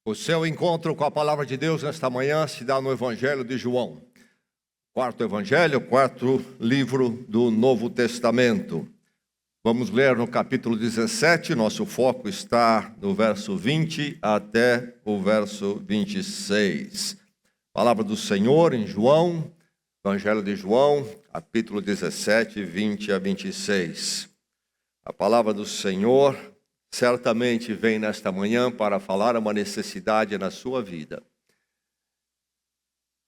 O seu encontro com a palavra de Deus nesta manhã se dá no Evangelho de João. Quarto Evangelho, quarto livro do Novo Testamento. Vamos ler no capítulo 17, nosso foco está no verso 20 até o verso 26. Palavra do Senhor em João, Evangelho de João, capítulo 17, 20 a 26. A palavra do Senhor certamente vem nesta manhã para falar uma necessidade na sua vida.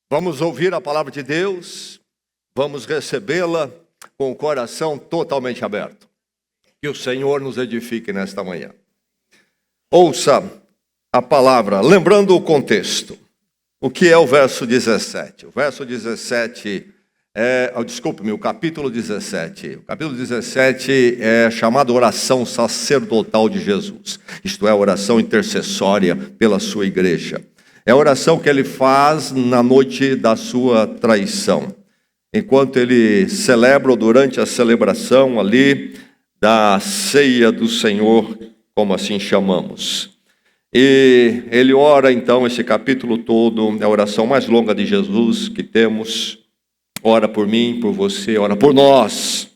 Vamos ouvir a palavra de Deus, vamos recebê-la com o coração totalmente aberto. Que o Senhor nos edifique nesta manhã. Ouça a palavra, lembrando o contexto. O que é o verso 17? O verso 17 o capítulo 17. O capítulo 17 é chamado oração sacerdotal de Jesus. Isto é, a oração intercessória pela sua igreja. É a oração que ele faz na noite da sua traição. Enquanto ele celebra, durante a celebração ali da ceia do Senhor, como assim chamamos. E ele ora então, esse capítulo todo, é a oração mais longa de Jesus que temos. Ora por mim, por você, ora por nós.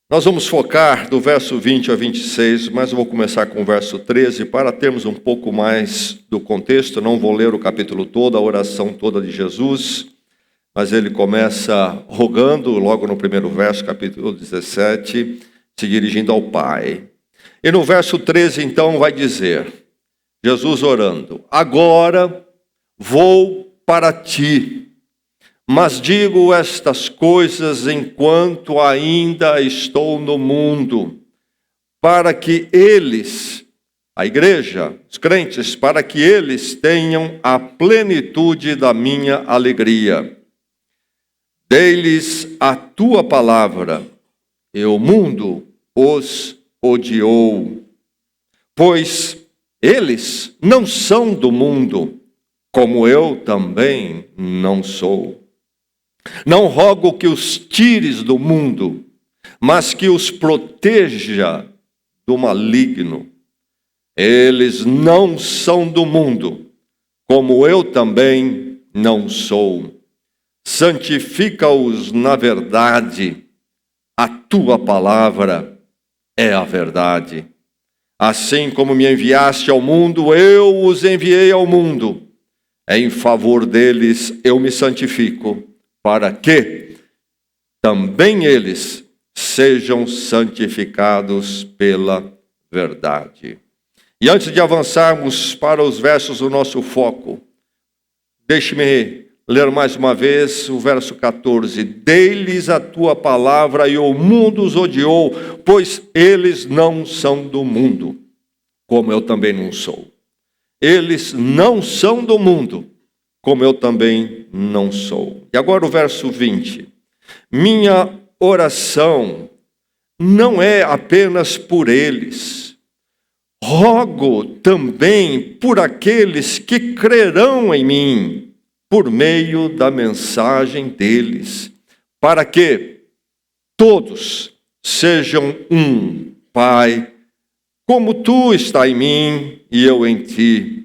Nós vamos focar do verso 20 a 26, mas eu vou começar com o verso 13 para termos um pouco mais do contexto. Não vou ler o capítulo todo, a oração toda de Jesus, mas ele começa rogando, logo no primeiro verso, capítulo 17, se dirigindo ao Pai. E no verso 13, então, vai dizer, Jesus orando, agora vou para ti, mas digo estas coisas enquanto ainda estou no mundo, para que eles, a igreja, os crentes, para que eles tenham a plenitude da minha alegria. Dei-lhes a tua palavra, e o mundo os odiou, pois eles não são do mundo, como eu também não sou. Não rogo que os tires do mundo, mas que os proteja do maligno. Eles não são do mundo, como eu também não sou. Santifica-os na verdade, a tua palavra é a verdade. Assim como me enviaste ao mundo, eu os enviei ao mundo. Em favor deles eu me santifico, para que também eles sejam santificados pela verdade. E antes de avançarmos para os versos do nosso foco, deixe-me ler mais uma vez o verso 14. Dei-lhes a tua palavra e o mundo os odiou, pois eles não são do mundo, como eu também não sou. Eles não são do mundo, como eu também não sou. E agora o verso 20. Minha oração não é apenas por eles. Rogo também por aqueles que crerão em mim, por meio da mensagem deles, para que todos sejam um, Pai, como tu está em mim e eu em ti.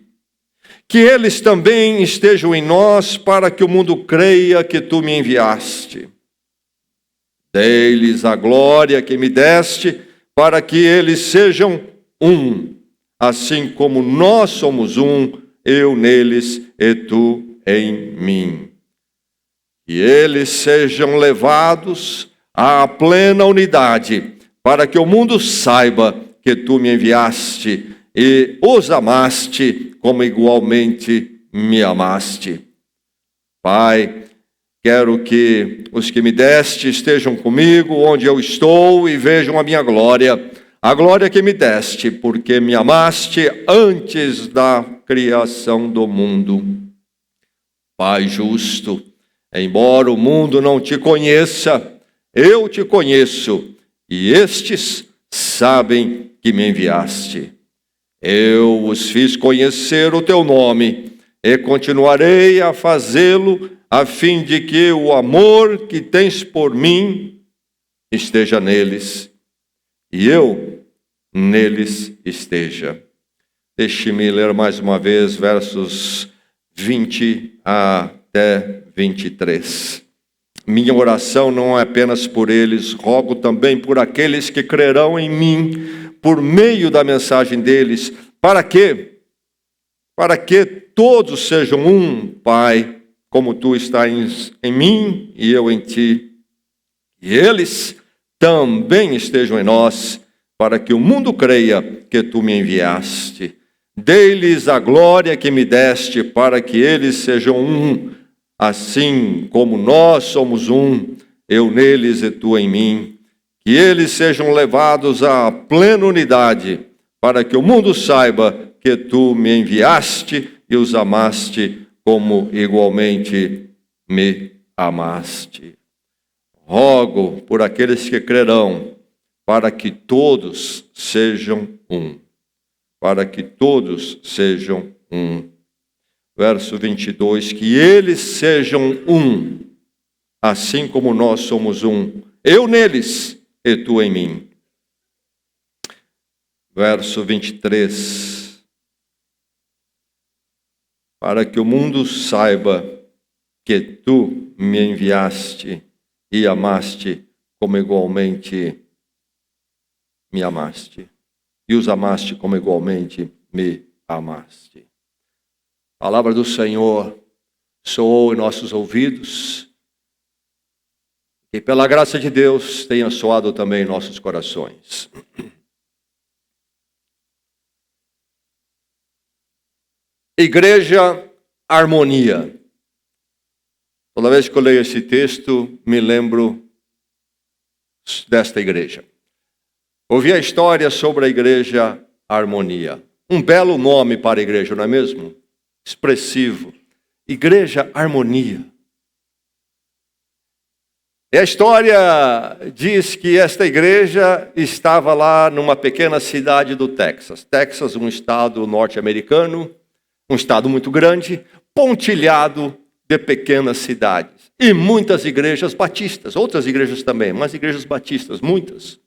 Que eles também estejam em nós, para que o mundo creia que tu me enviaste. Dei-lhes a glória que me deste, para que eles sejam um, assim como nós somos um, eu neles e tu em mim. Que eles sejam levados à plena unidade, para que o mundo saiba que tu me enviaste e os amaste, como igualmente me amaste. Pai, quero que os que me deste estejam comigo onde eu estou e vejam a minha glória, a glória que me deste, porque me amaste antes da criação do mundo. Pai justo, embora o mundo não te conheça, eu te conheço, e estes sabem que me enviaste. Eu os fiz conhecer o teu nome e continuarei a fazê-lo, a fim de que o amor que tens por mim esteja neles e eu neles esteja. Deixe-me ler mais uma vez versos 20 até 23. Minha oração não é apenas por eles, rogo também por aqueles que crerão em mim, por meio da mensagem deles, para que todos sejam um, Pai, como tu estás em mim e eu em ti. E eles também estejam em nós, para que o mundo creia que tu me enviaste. Dei-lhes a glória que me deste, para que eles sejam um, assim como nós somos um, eu neles e tu em mim. Que eles sejam levados à plena unidade, para que o mundo saiba que tu me enviaste e os amaste, como igualmente me amaste. Rogo por aqueles que crerão, para que todos sejam um. Para que todos sejam um. Verso 22, que eles sejam um, assim como nós somos um. Eu neles e tu em mim. Verso 23. Para que o mundo saiba que tu me enviaste e amaste como igualmente me amaste. E os amaste como igualmente me amaste. A palavra do Senhor soou em nossos ouvidos. E pela graça de Deus tenha soado também em nossos corações. Igreja Harmonia. Toda vez que eu leio esse texto, me lembro desta igreja. Ouvi a história sobre a Igreja Harmonia. Um belo nome para a igreja, não é mesmo? Expressivo. Igreja Harmonia. E a história diz que esta igreja estava lá numa pequena cidade do Texas. Texas, um estado norte-americano, um estado muito grande, pontilhado de pequenas cidades. E muitas igrejas batistas, outras igrejas também, mas igrejas batistas, muitas.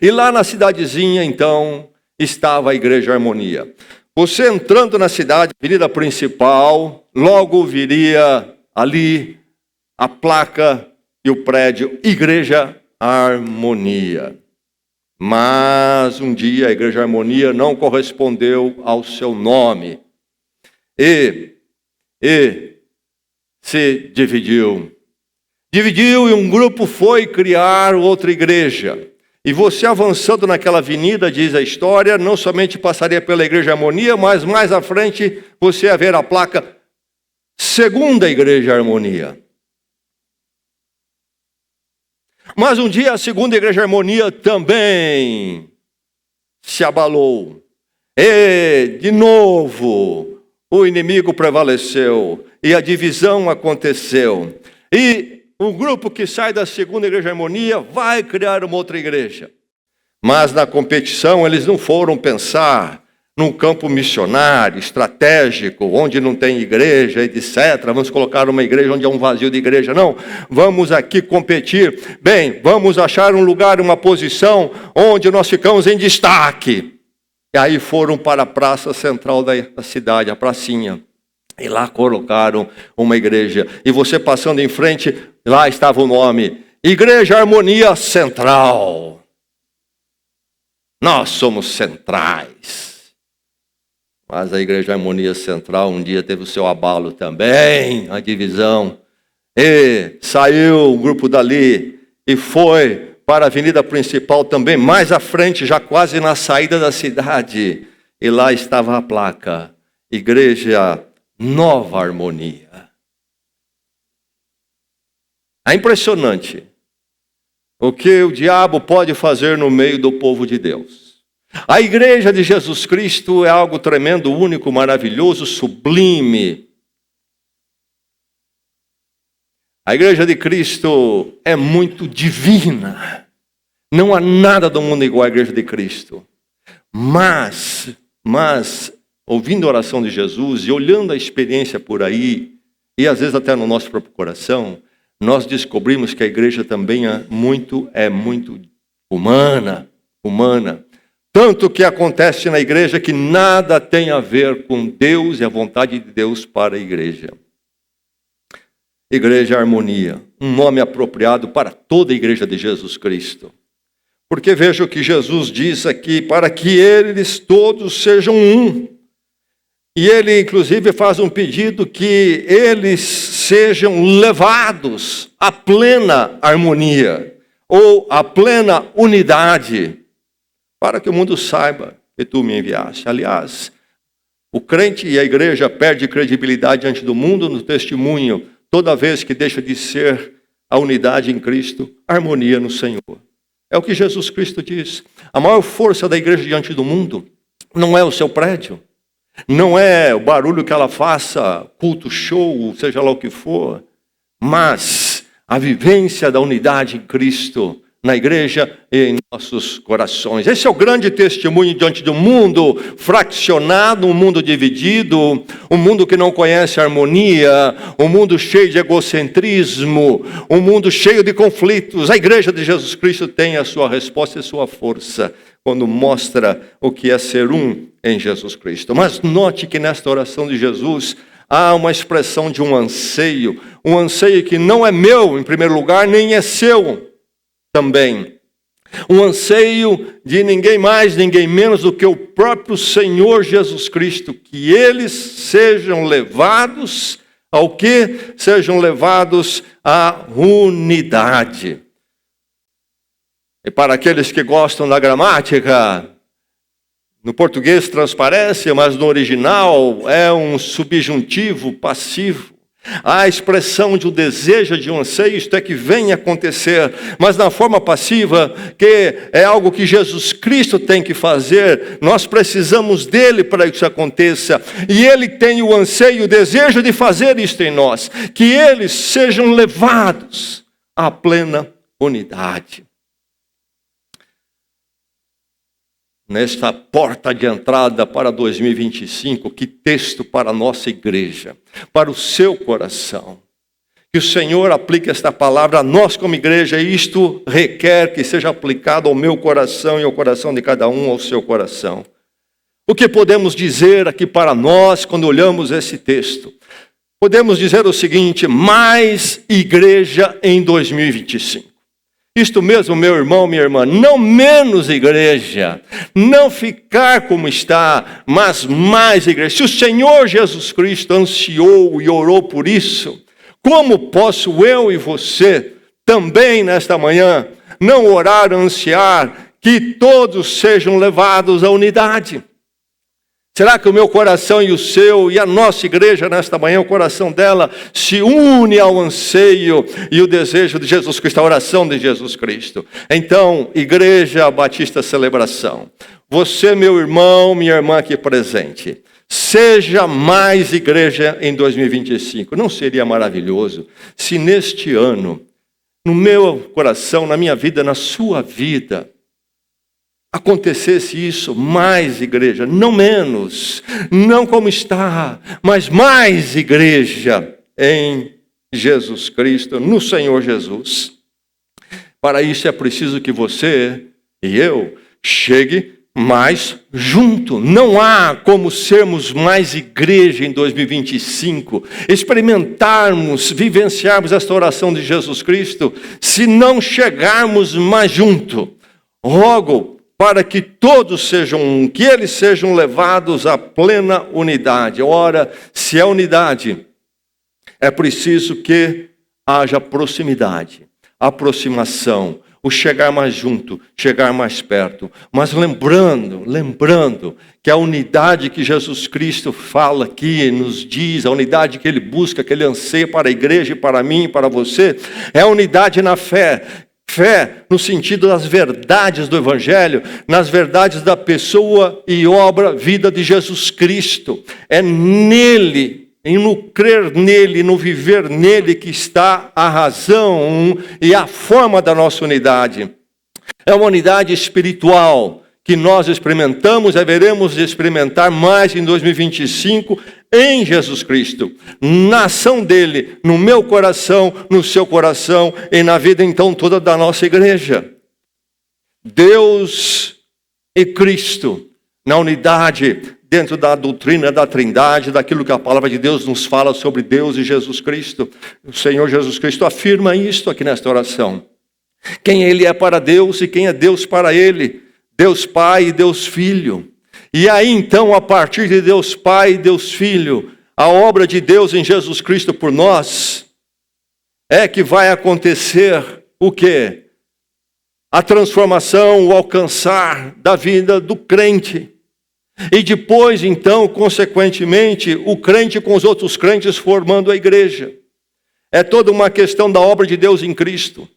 E lá na cidadezinha, então, estava a Igreja Harmonia. Você entrando na cidade, avenida principal, logo viria ali a placa e o prédio Igreja Harmonia. Mas um dia a Igreja Harmonia não correspondeu ao seu nome. E se dividiu. Dividiu e um grupo foi criar outra igreja. E você avançando naquela avenida, diz a história, não somente passaria pela Igreja Harmonia, mas mais à frente você ia ver a placa Segunda Igreja Harmonia. Mas um dia a Segunda Igreja Harmonia também se abalou. E, de novo, o inimigo prevaleceu e a divisão aconteceu. E o grupo que sai da Segunda Igreja Harmonia vai criar uma outra igreja. Mas na competição eles não foram pensar num campo missionário, estratégico, onde não tem igreja, etc. Vamos colocar uma igreja onde há um vazio de igreja. Não, vamos aqui competir. Bem, vamos achar um lugar, uma posição onde nós ficamos em destaque. E aí foram para a praça central da cidade, a pracinha. E lá colocaram uma igreja. E você passando em frente, lá estava o nome: Igreja Harmonia Central. Nós somos centrais. Mas a Igreja Harmonia Central um dia teve o seu abalo também, a divisão. E saiu um grupo dali e foi para a avenida principal também, mais à frente, já quase na saída da cidade. E lá estava a placa: Igreja Nova Harmonia. É impressionante o que o diabo pode fazer no meio do povo de Deus. A igreja de Jesus Cristo é algo tremendo, único, maravilhoso, sublime. A igreja de Cristo é muito divina. Não há nada do mundo igual à igreja de Cristo. Mas, ouvindo a oração de Jesus e olhando a experiência por aí, e às vezes até no nosso próprio coração, nós descobrimos que a igreja também é muito humana. tanto que acontece na igreja que nada tem a ver com Deus e a vontade de Deus para a igreja. Igreja Harmonia, um nome apropriado para toda a igreja de Jesus Cristo. Porque veja o que Jesus diz aqui, para que eles todos sejam um. E ele, inclusive, faz um pedido que eles sejam levados à plena harmonia, ou à plena unidade, para que o mundo saiba que tu me enviaste. Aliás, o crente e a igreja perdem credibilidade diante do mundo no testemunho, toda vez que deixa de ser a unidade em Cristo, a harmonia no Senhor. É o que Jesus Cristo diz. A maior força da igreja diante do mundo não é o seu prédio, não é o barulho que ela faça, culto, show, seja lá o que for, mas a vivência da unidade em Cristo, na igreja e em nossos corações. Esse é o grande testemunho diante do mundo fraccionado, um mundo dividido, um mundo que não conhece harmonia, um mundo cheio de egocentrismo, um mundo cheio de conflitos. A igreja de Jesus Cristo tem a sua resposta e a sua força quando mostra o que é ser um em Jesus Cristo. Mas note que nesta oração de Jesus há uma expressão de um anseio que não é meu em primeiro lugar, nem é seu também. Um anseio de ninguém mais, ninguém menos do que o próprio Senhor Jesus Cristo, que eles sejam levados ao quê? Sejam levados à unidade. E para aqueles que gostam da gramática, no português transparece, mas no original é um subjuntivo passivo. A expressão de um desejo, de um anseio, isto é que vem acontecer, mas na forma passiva, que é algo que Jesus Cristo tem que fazer, nós precisamos dele para que isso aconteça, e ele tem o anseio, o desejo de fazer isto em nós, que eles sejam levados à plena unidade. Nesta porta de entrada para 2025, que texto para a nossa igreja, para o seu coração. Que o Senhor aplique esta palavra a nós como igreja, e isto requer que seja aplicado ao meu coração e ao coração de cada um, ao seu coração. O que podemos dizer aqui para nós quando olhamos esse texto? Podemos dizer o seguinte: mais igreja em 2025. Isto mesmo, meu irmão, minha irmã, não menos igreja, não ficar como está, mas mais igreja. Se o Senhor Jesus Cristo ansiou e orou por isso, como posso eu e você também nesta manhã não orar, ansiar que todos sejam levados à unidade? Será que o meu coração e o seu, e a nossa igreja nesta manhã, o coração dela, se une ao anseio e o desejo de Jesus Cristo, a oração de Jesus Cristo? Então, Igreja Batista Celebração, você, meu irmão, minha irmã aqui presente, seja mais igreja em 2025. Não seria maravilhoso se neste ano, no meu coração, na minha vida, na sua vida, acontecesse isso, mais igreja, não menos, não como está, mas mais igreja em Jesus Cristo, no Senhor Jesus. Para isso é preciso que você e eu chegue mais junto. Não há como sermos mais igreja em 2025, experimentarmos, vivenciarmos esta oração de Jesus Cristo, se não chegarmos mais junto. Rogo para que todos sejam um, que eles sejam levados à plena unidade. Ora, se é unidade, é preciso que haja proximidade, aproximação, o chegar mais junto, chegar mais perto. Mas lembrando que a unidade que Jesus Cristo fala aqui, nos diz, a unidade que Ele busca, que Ele anseia para a igreja e para mim e para você, é a unidade na fé. Fé no sentido das verdades do Evangelho, nas verdades da pessoa e obra, vida de Jesus Cristo. É nele, no crer nele, no viver nele que está a razão e a forma da nossa unidade. É uma unidade espiritual que nós experimentamos, haveremos de experimentar mais em 2025 em Jesus Cristo, na ação dele, no meu coração, no seu coração e na vida então toda da nossa igreja. Deus e Cristo, na unidade, dentro da doutrina da Trindade, daquilo que a palavra de Deus nos fala sobre Deus e Jesus Cristo. O Senhor Jesus Cristo afirma isto aqui nesta oração. Quem Ele é para Deus e quem é Deus para Ele. Deus Pai e Deus Filho. E aí então, a partir de Deus Pai e Deus Filho, a obra de Deus em Jesus Cristo por nós, é que vai acontecer o quê? A transformação, o alcançar da vida do crente. E depois, então, consequentemente, o crente com os outros crentes formando a igreja. É toda uma questão da obra de Deus em Cristo.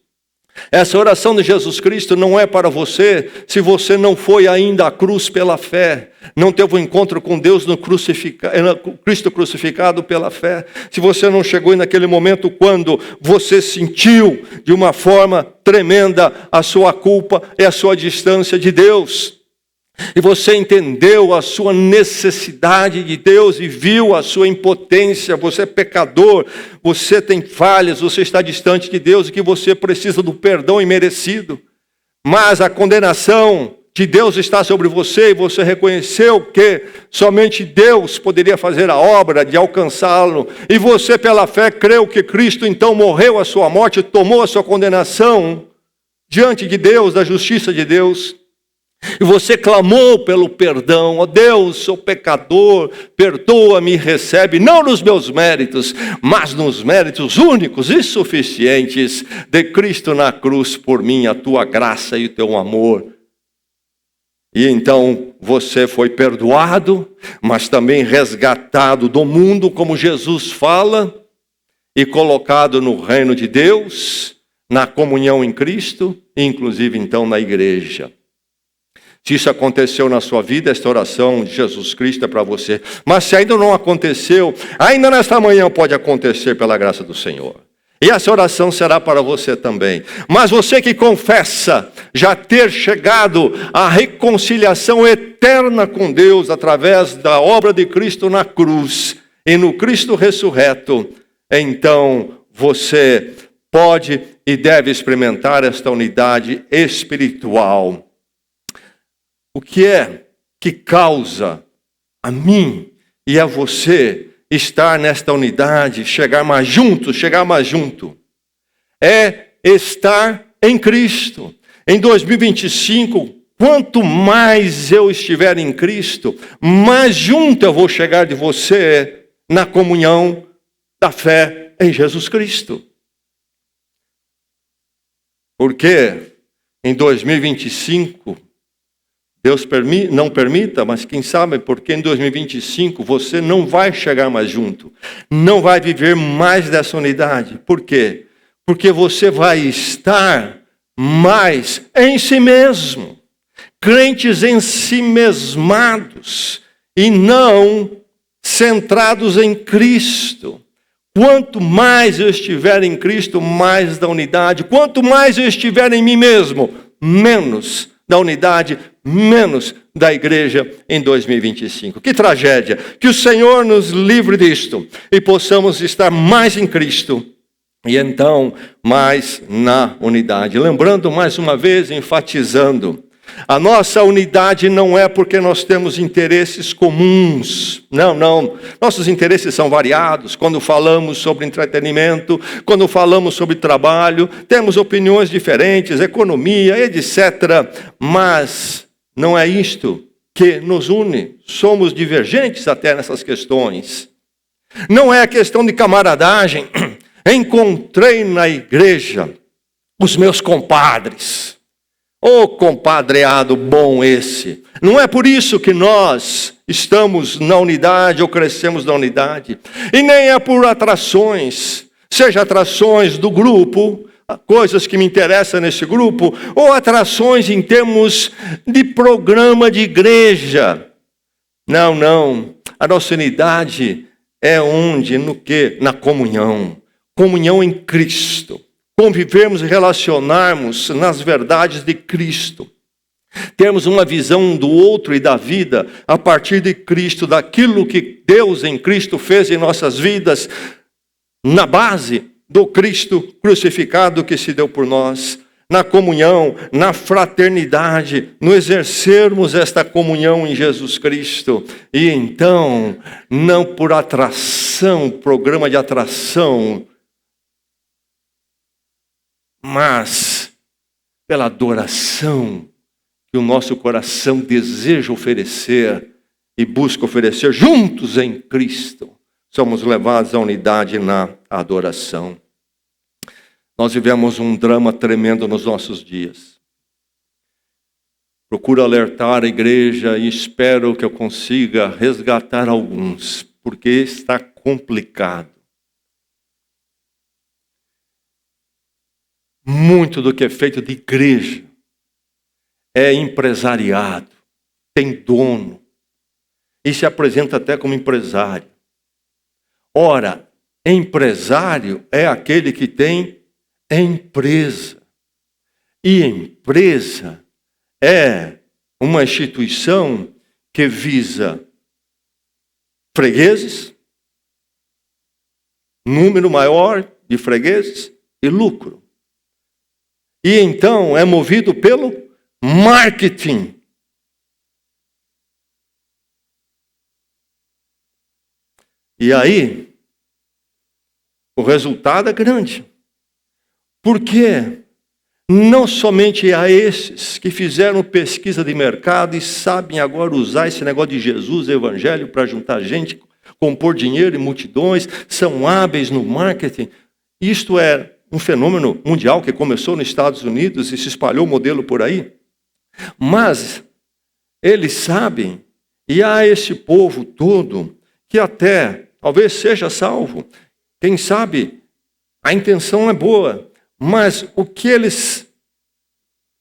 Essa oração de Jesus Cristo não é para você se você não foi ainda à cruz pela fé, não teve um encontro com Deus no Cristo crucificado pela fé. Se você não chegou naquele momento quando você sentiu de uma forma tremenda a sua culpa e a sua distância de Deus. E você entendeu a sua necessidade de Deus e viu a sua impotência. Você é pecador, você tem falhas, você está distante de Deus e que você precisa do perdão imerecido. Mas a condenação de Deus está sobre você e você reconheceu que somente Deus poderia fazer a obra de alcançá-lo. E você pela fé creu que Cristo então morreu a sua morte, tomou a sua condenação diante de Deus, da justiça de Deus. E você clamou pelo perdão. Ó Deus, sou pecador, perdoa-me e recebe, não nos meus méritos, mas nos méritos únicos e suficientes de Cristo na cruz por mim, a tua graça e o teu amor. E então você foi perdoado, mas também resgatado do mundo, como Jesus fala, e colocado no reino de Deus, na comunhão em Cristo, e inclusive então na igreja. Se isso aconteceu na sua vida, esta oração de Jesus Cristo é para você. Mas se ainda não aconteceu, ainda nesta manhã pode acontecer pela graça do Senhor. E essa oração será para você também. Mas você que confessa já ter chegado à reconciliação eterna com Deus através da obra de Cristo na cruz e no Cristo ressurreto, então você pode e deve experimentar esta unidade espiritual. O que é que causa a mim e a você estar nesta unidade, chegar mais junto? É estar em Cristo. Em 2025, quanto mais eu estiver em Cristo, mais junto eu vou chegar de você na comunhão da fé em Jesus Cristo. Porque em 2025... Deus não permita, mas quem sabe porque em 2025 você não vai chegar mais junto. Não vai viver mais dessa unidade. Por quê? Porque você vai estar mais em si mesmo. Crentes em si mesmados e não centrados em Cristo. Quanto mais eu estiver em Cristo, mais da unidade. Quanto mais eu estiver em mim mesmo, menos da unidade, menos da igreja em 2025. Que tragédia! Que o Senhor nos livre disto e possamos estar mais em Cristo e então mais na unidade. Lembrando mais uma vez, enfatizando, a nossa unidade não é porque nós temos interesses comuns. Não. Nossos interesses são variados. Quando falamos sobre entretenimento, quando falamos sobre trabalho, temos opiniões diferentes, economia, etc. Mas não é isto que nos une. Somos divergentes até nessas questões. Não é a questão de camaradagem. Encontrei na igreja os meus compadres. Ô compadreado bom esse. Não é por isso que nós estamos na unidade ou crescemos na unidade. E nem é por atrações. Seja atrações do grupo, coisas que me interessam nesse grupo, ou atrações em termos de programa de igreja. Não. A nossa unidade é onde? No quê? Na comunhão. Comunhão em Cristo. Convivermos e relacionarmos nas verdades de Cristo. Termos uma visão do outro e da vida a partir de Cristo, daquilo que Deus em Cristo fez em nossas vidas, na base do Cristo crucificado que se deu por nós. na comunhão, na fraternidade, no exercermos esta comunhão em Jesus Cristo. E então, não por atração, programa de atração, mas pela adoração que o nosso coração deseja oferecer e busca oferecer juntos em Cristo, somos levados à unidade na adoração. Nós vivemos um drama tremendo nos nossos dias. Procuro alertar a igreja e espero que eu consiga resgatar alguns, porque está complicado. Muito do que é feito de igreja é empresariado, tem dono, e se apresenta até como empresário. Ora, empresário é aquele que tem empresa. E empresa é uma instituição que visa fregueses, número maior de fregueses e lucro. E então é movido pelo marketing. E aí, o resultado é grande. Porque não somente a esses que fizeram pesquisa de mercado e sabem agora usar esse negócio de Jesus, evangelho, para juntar gente, compor dinheiro em multidões, são hábeis no marketing. Isto é um fenômeno mundial que começou nos Estados Unidos e se espalhou o modelo por aí. Mas eles sabem, e há esse povo todo que até talvez seja salvo. Quem sabe a intenção é boa. Mas o que eles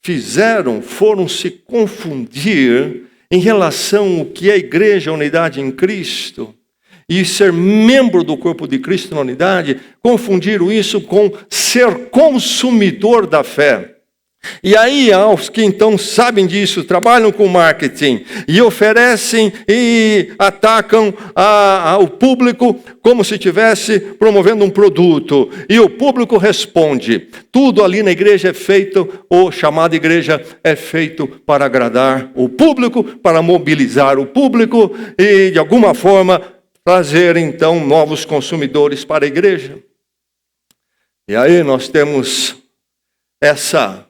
fizeram foram se confundir em relação ao que é a igreja, a unidade em Cristo, e ser membro do corpo de Cristo na unidade, confundiram isso com ser consumidor da fé. E aí, aos que então sabem disso, trabalham com marketing e oferecem e atacam o público como se estivesse promovendo um produto. E o público responde. Tudo ali na igreja é feito, ou chamada igreja, é feito para agradar o público, para mobilizar o público e, de alguma forma, trazer então novos consumidores para a igreja. E aí nós temos essa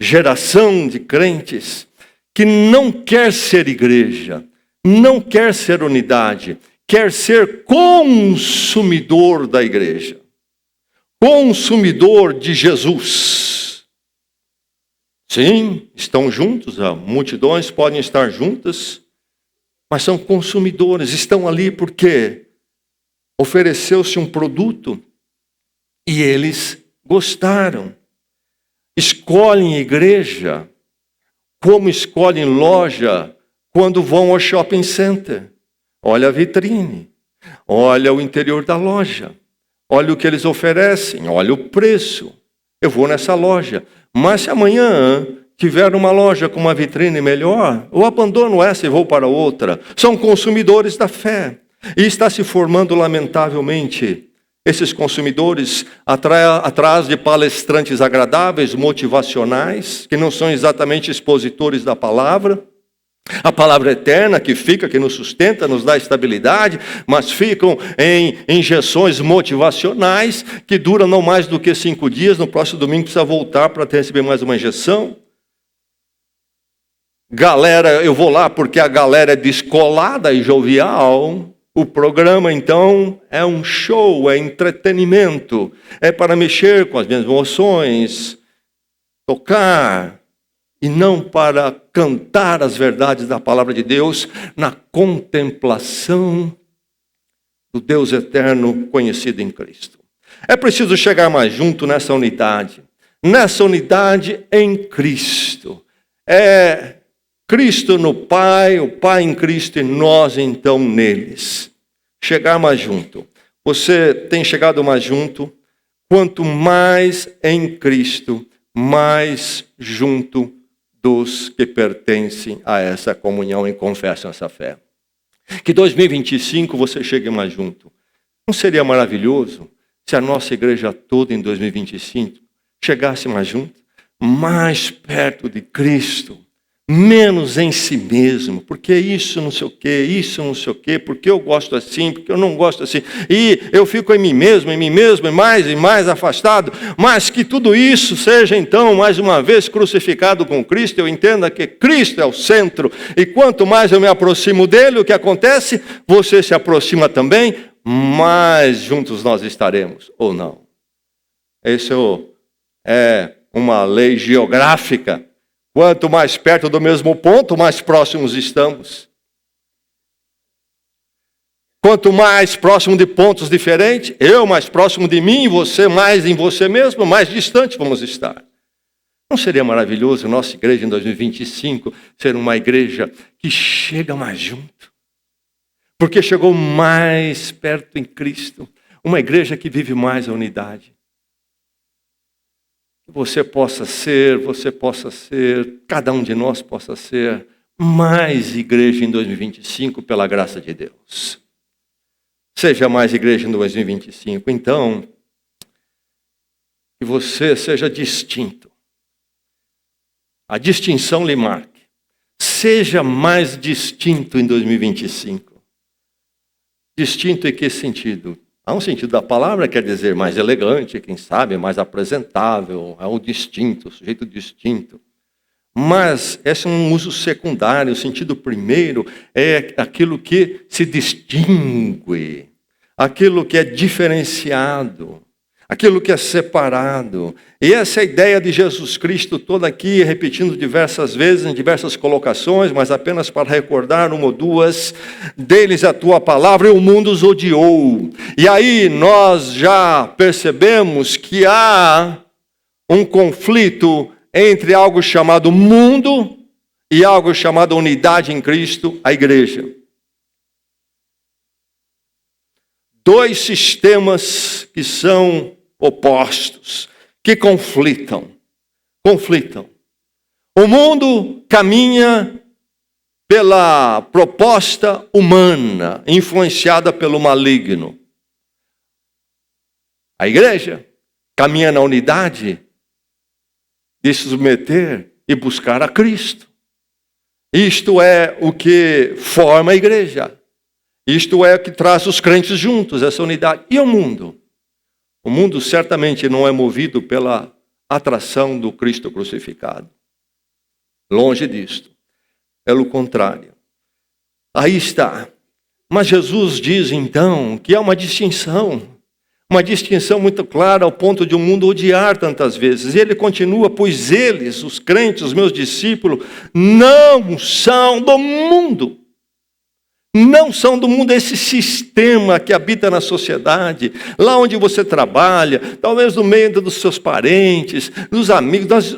geração de crentes que não quer ser igreja, não quer ser unidade, quer ser consumidor da igreja, consumidor de Jesus. Sim, estão juntos, as multidões podem estar juntas, mas são consumidores, estão ali porque ofereceu-se um produto e eles gostaram. Escolhem igreja como escolhem loja quando vão ao shopping center. Olha a vitrine, olha o interior da loja, olha o que eles oferecem, olha o preço. Eu vou nessa loja, mas se amanhã tiver uma loja com uma vitrine melhor, eu abandono essa e vou para outra. São consumidores da fé. E está se formando, lamentavelmente, esses consumidores atrás de palestrantes agradáveis, motivacionais, que não são exatamente expositores da palavra. A palavra eterna que fica, que nos sustenta, nos dá estabilidade, mas ficam em injeções motivacionais que duram não mais do que 5 dias. No próximo domingo precisa voltar para receber mais uma injeção. Galera, eu vou lá porque a galera é descolada e jovial. O programa, então, é um show, é entretenimento, é para mexer com as minhas emoções, tocar, e não para cantar as verdades da palavra de Deus na contemplação do Deus eterno conhecido em Cristo. É preciso chegar mais junto nessa unidade em Cristo. É Cristo no Pai, o Pai em Cristo e nós então neles. Chegar mais junto. Você tem chegado mais junto? Quanto mais em Cristo, mais junto dos que pertencem a essa comunhão e confessam essa fé. Que 2025 você chegue mais junto. Não seria maravilhoso se a nossa igreja toda em 2025 chegasse mais junto? mais perto de Cristo, menos em si mesmo, porque isso não sei o quê, isso não sei o quê, porque eu gosto assim, porque eu não gosto assim, e eu fico em mim mesmo, e mais afastado, mas que tudo isso seja então, mais uma vez, crucificado com Cristo, eu entenda que Cristo é o centro, e quanto mais eu me aproximo dele, o que acontece? Você se aproxima também, mais juntos nós estaremos, ou não? Esse é uma lei geográfica. Quanto mais perto do mesmo ponto, mais próximos estamos. Quanto mais próximo de pontos diferentes, eu mais próximo de mim, você mais em você mesmo, mais distante vamos estar. Não seria maravilhoso nossa igreja em 2025 ser uma igreja que chega mais junto? Porque chegou mais perto em Cristo. Uma igreja que vive mais a unidade. Você possa ser, cada um de nós possa ser mais igreja em 2025 pela graça de Deus. Seja mais igreja em 2025. Então, que você seja distinto. A distinção lhe marque. Seja mais distinto em 2025. Distinto em que sentido? Há um sentido da palavra, quer dizer mais elegante, quem sabe, mais apresentável, é o distinto, o sujeito distinto. Mas esse é um uso secundário, o sentido primeiro é aquilo que se distingue, aquilo que é diferenciado, aquilo que é separado. E essa é a ideia de Jesus Cristo toda aqui, repetindo diversas vezes, em diversas colocações, mas apenas para recordar uma ou duas, deles a tua palavra e o mundo os odiou. E aí nós já percebemos que há um conflito entre algo chamado mundo e algo chamado unidade em Cristo, a igreja. Dois sistemas que são opostos, que conflitam. O mundo caminha pela proposta humana, influenciada pelo maligno. A igreja caminha na unidade de se submeter e buscar a Cristo. Isto é o que forma a igreja. Isto é o que traz os crentes juntos, essa unidade. E o mundo? O mundo certamente não é movido pela atração do Cristo crucificado. Longe disto. Pelo contrário. Aí está. Mas Jesus diz então que há uma distinção muito clara ao ponto de o mundo odiar tantas vezes. E ele continua, pois eles, os crentes, os meus discípulos, não são do mundo. Não são do mundo, esse sistema que habita na sociedade, lá onde você trabalha, talvez no meio dos seus parentes, dos amigos,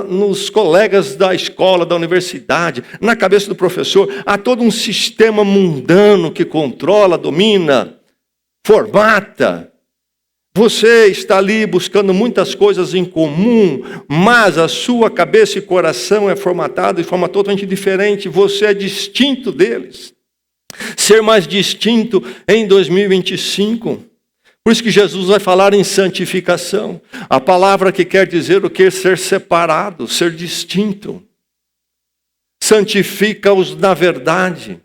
nos colegas da escola, da universidade, na cabeça do professor, há todo um sistema mundano que controla, domina, formata. Você está ali buscando muitas coisas em comum, mas a sua cabeça e coração é formatado de forma totalmente diferente, você é distinto deles. Ser mais distinto em 2025. Por isso que Jesus vai falar em santificação. A palavra que quer dizer o que? Ser separado, ser distinto. Santifica-os na verdade.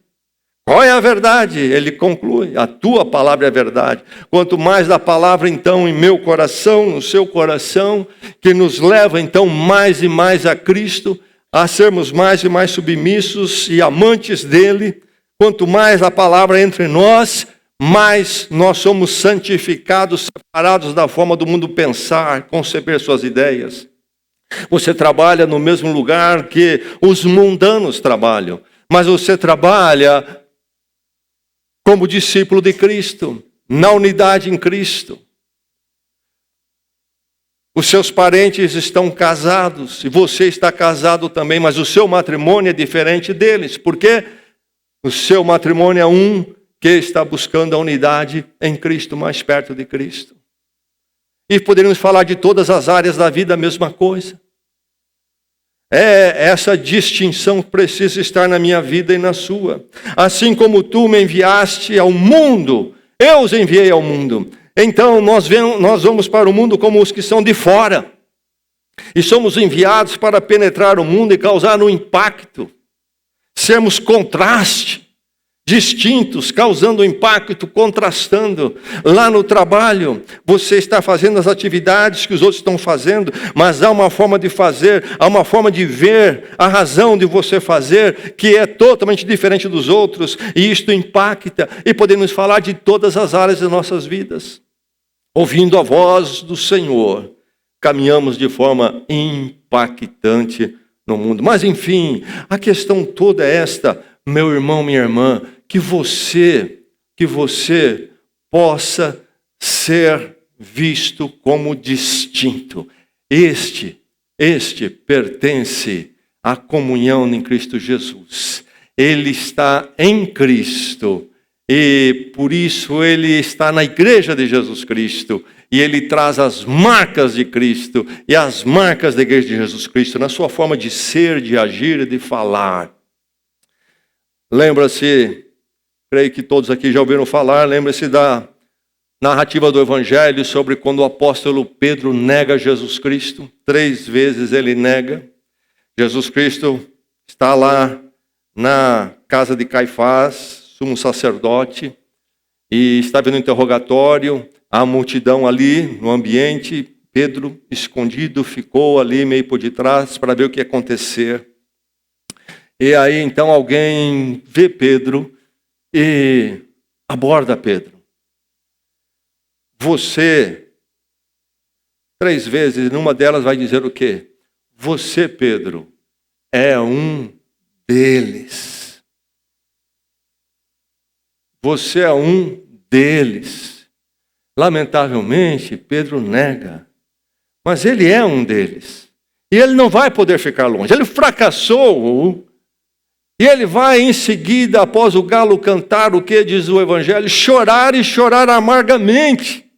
Qual é a verdade? Ele conclui, a tua palavra é a verdade. Quanto mais da palavra então em meu coração, no seu coração, que nos leva então mais e mais a Cristo, a sermos mais e mais submissos e amantes dele. Quanto mais a palavra entra em nós, mais nós somos santificados, separados da forma do mundo pensar, conceber suas ideias. Você trabalha no mesmo lugar que os mundanos trabalham, mas você trabalha como discípulo de Cristo, na unidade em Cristo. Os seus parentes estão casados, e você está casado também, mas o seu matrimônio é diferente deles. Por quê? O seu matrimônio é um que está buscando a unidade em Cristo, mais perto de Cristo. E poderíamos falar de todas as áreas da vida a mesma coisa. Essa distinção precisa estar na minha vida e na sua. Assim como tu me enviaste ao mundo, eu os enviei ao mundo. Então nós vamos para o mundo como os que são de fora. E somos enviados para penetrar o mundo e causar um impacto. Sermos contraste, distintos, causando impacto, contrastando. Lá no trabalho, você está fazendo as atividades que os outros estão fazendo, mas há uma forma de fazer, há uma forma de ver a razão de você fazer, que é totalmente diferente dos outros, e isto impacta. E podemos falar de todas as áreas de nossas vidas. Ouvindo a voz do Senhor, caminhamos de forma impactante no mundo. Mas enfim, a questão toda é esta, meu irmão, minha irmã, que você possa ser visto como distinto. Este pertence à comunhão em Cristo Jesus. Ele está em Cristo e por isso ele está na igreja de Jesus Cristo. E ele traz as marcas de Cristo e as marcas da igreja de Jesus Cristo na sua forma de ser, de agir e de falar. Lembra-se, creio que todos aqui já ouviram falar, lembra-se da narrativa do Evangelho sobre quando o apóstolo Pedro nega Jesus Cristo. 3 vezes ele nega. Jesus Cristo está lá na casa de Caifás, sumo sacerdote, e está vendo um interrogatório. A multidão ali no ambiente, Pedro escondido ficou ali meio por detrás para ver o que ia acontecer. E aí então alguém vê Pedro e aborda Pedro. Você, 3 vezes, numa delas vai dizer o quê? Você, Pedro, é um deles. Você é um deles. Lamentavelmente, Pedro nega. Mas ele é um deles. E ele não vai poder ficar longe. Ele fracassou. E ele vai em seguida, após o galo cantar, o que diz o Evangelho? Chorar e chorar amargamente.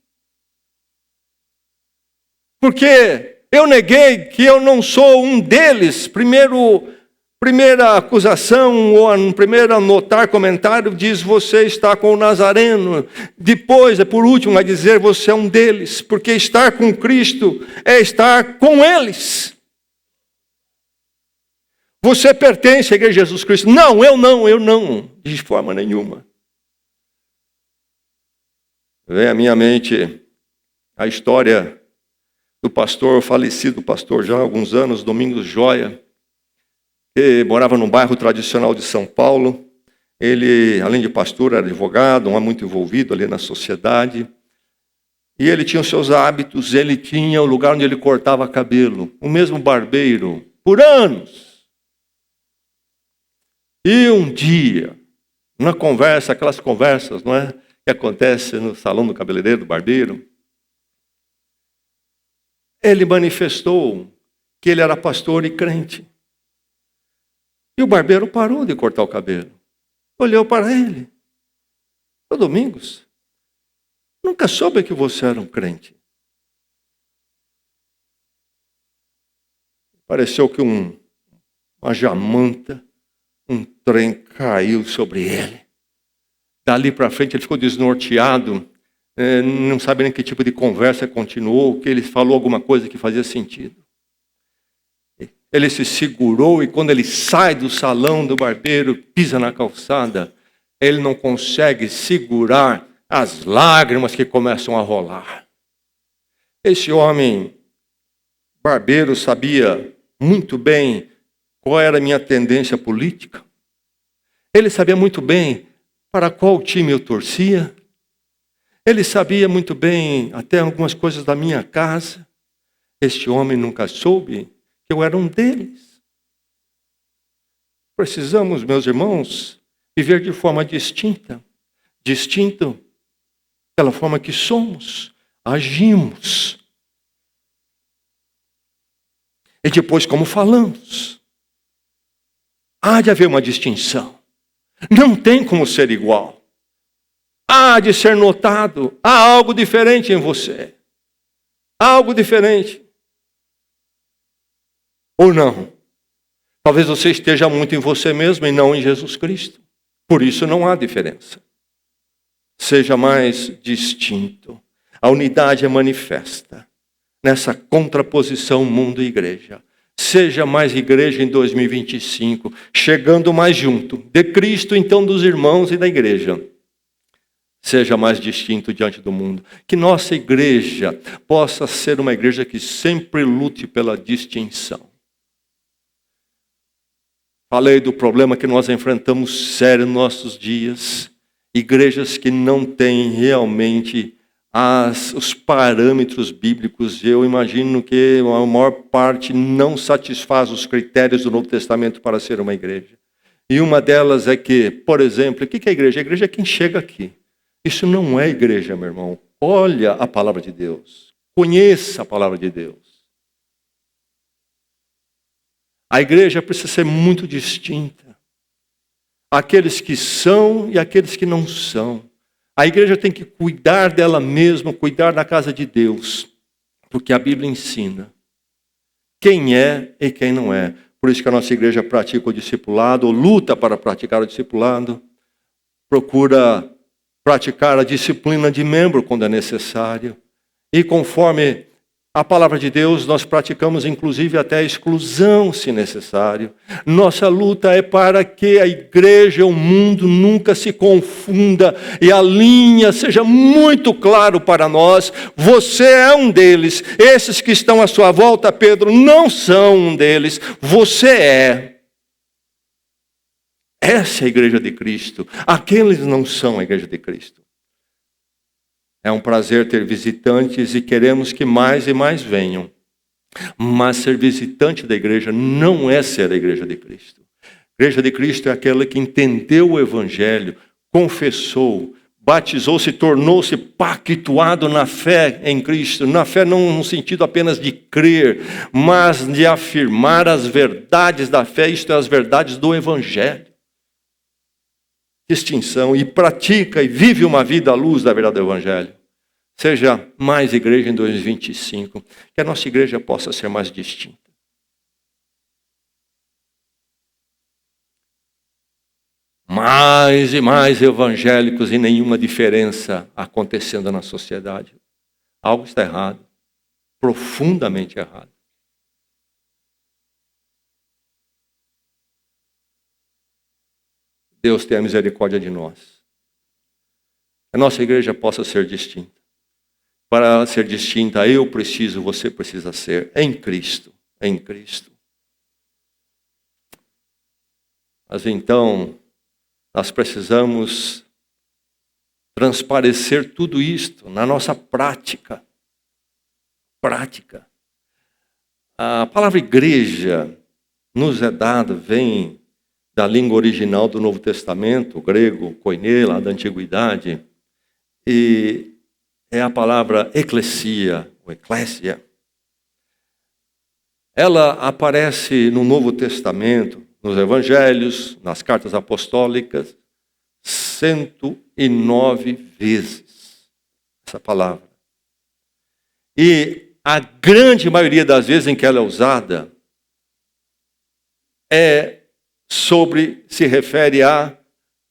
Porque eu neguei que eu não sou um deles. Primeira acusação, ou primeiro anotar comentário, diz você está com o Nazareno. Depois, por último, vai dizer você é um deles. Porque estar com Cristo é estar com eles. Você pertence à igreja de Jesus Cristo. Não, eu não, de forma nenhuma. Vem à minha mente a história do pastor, falecido pastor já há alguns anos, Domingos Joia, que morava num bairro tradicional de São Paulo. Ele, além de pastor, era advogado, um homem muito envolvido ali na sociedade. E ele tinha os seus hábitos, ele tinha o lugar onde ele cortava cabelo, o mesmo barbeiro, por anos. E um dia, numa conversa, aquelas conversas, não é? Que acontece no salão do cabeleireiro, do barbeiro, ele manifestou que ele era pastor e crente. E o barbeiro parou de cortar o cabelo. Olhou para ele. Ô Domingos, nunca soube que você era um crente. Pareceu que uma jamanta, um trem caiu sobre ele. Dali para frente ele ficou desnorteado, não sabe nem que tipo de conversa continuou, que ele falou alguma coisa que fazia sentido. Ele se segurou e quando ele sai do salão do barbeiro, pisa na calçada, ele não consegue segurar as lágrimas que começam a rolar. Esse homem, barbeiro, sabia muito bem qual era a minha tendência política. Ele sabia muito bem para qual time eu torcia. Ele sabia muito bem até algumas coisas da minha casa. Este homem nunca soube que eu era um deles. Precisamos, meus irmãos, viver de forma distinta. Distinto pela forma que somos, agimos. E depois como falamos. Há de haver uma distinção. Não tem como ser igual. Há de ser notado. Há algo diferente em você. Há algo diferente. Ou não? Talvez você esteja muito em você mesmo e não em Jesus Cristo. Por isso não há diferença. Seja mais distinto. A unidade é manifesta. nessa contraposição mundo e igreja. Seja mais igreja em 2025, chegando mais junto de Cristo, então dos irmãos e da igreja. Seja mais distinto diante do mundo. Que nossa igreja possa ser uma igreja que sempre lute pela distinção. Falei do problema que nós enfrentamos sério nos nossos dias. Igrejas que não têm realmente os parâmetros bíblicos. Eu imagino que a maior parte não satisfaz os critérios do Novo Testamento para ser uma igreja. E uma delas é que, por exemplo, o que é a igreja? A igreja é quem chega aqui. Isso não é igreja, meu irmão. Olha a palavra de Deus. Conheça a palavra de Deus. A igreja precisa ser muito distinta. Aqueles que são e aqueles que não são. A igreja tem que cuidar dela mesma, cuidar da casa de Deus. Porque a Bíblia ensina quem é e quem não é. Por isso que a nossa igreja pratica o discipulado, ou luta para praticar o discipulado. Procura praticar a disciplina de membro quando é necessário. E conforme a palavra de Deus, nós praticamos inclusive até a exclusão, se necessário. Nossa luta é para que a igreja e o mundo nunca se confunda e a linha seja muito claro para nós. Você é um deles. Esses que estão à sua volta, Pedro, não são um deles. Você é. Essa é a igreja de Cristo. Aqueles não são a igreja de Cristo. É um prazer ter visitantes e queremos que mais e mais venham. Mas ser visitante da igreja não é ser a igreja de Cristo. A igreja de Cristo é aquela que entendeu o Evangelho, confessou, batizou-se, tornou-se pactuado na fé em Cristo. Na fé não no sentido apenas de crer, mas de afirmar as verdades da fé, isto é, as verdades do Evangelho. Distinção, e pratica e vive uma vida à luz da verdade do Evangelho. Seja mais igreja em 2025, que a nossa igreja possa ser mais distinta. Mais e mais evangélicos e nenhuma diferença acontecendo na sociedade. Algo está errado, profundamente errado. Deus tenha misericórdia de nós. A nossa igreja possa ser distinta. Para ela ser distinta, eu preciso, você precisa ser em Cristo. Em Cristo. Mas então, nós precisamos transparecer tudo isto na nossa prática. Prática. A palavra igreja nos é dada, vem da língua original do Novo Testamento, o grego, koiné, lá da Antiguidade, e é a palavra eclesia, ou eclésia. Ela aparece no Novo Testamento, nos Evangelhos, nas cartas apostólicas, 109 vezes, essa palavra. E a grande maioria das vezes em que ela é usada, se refere à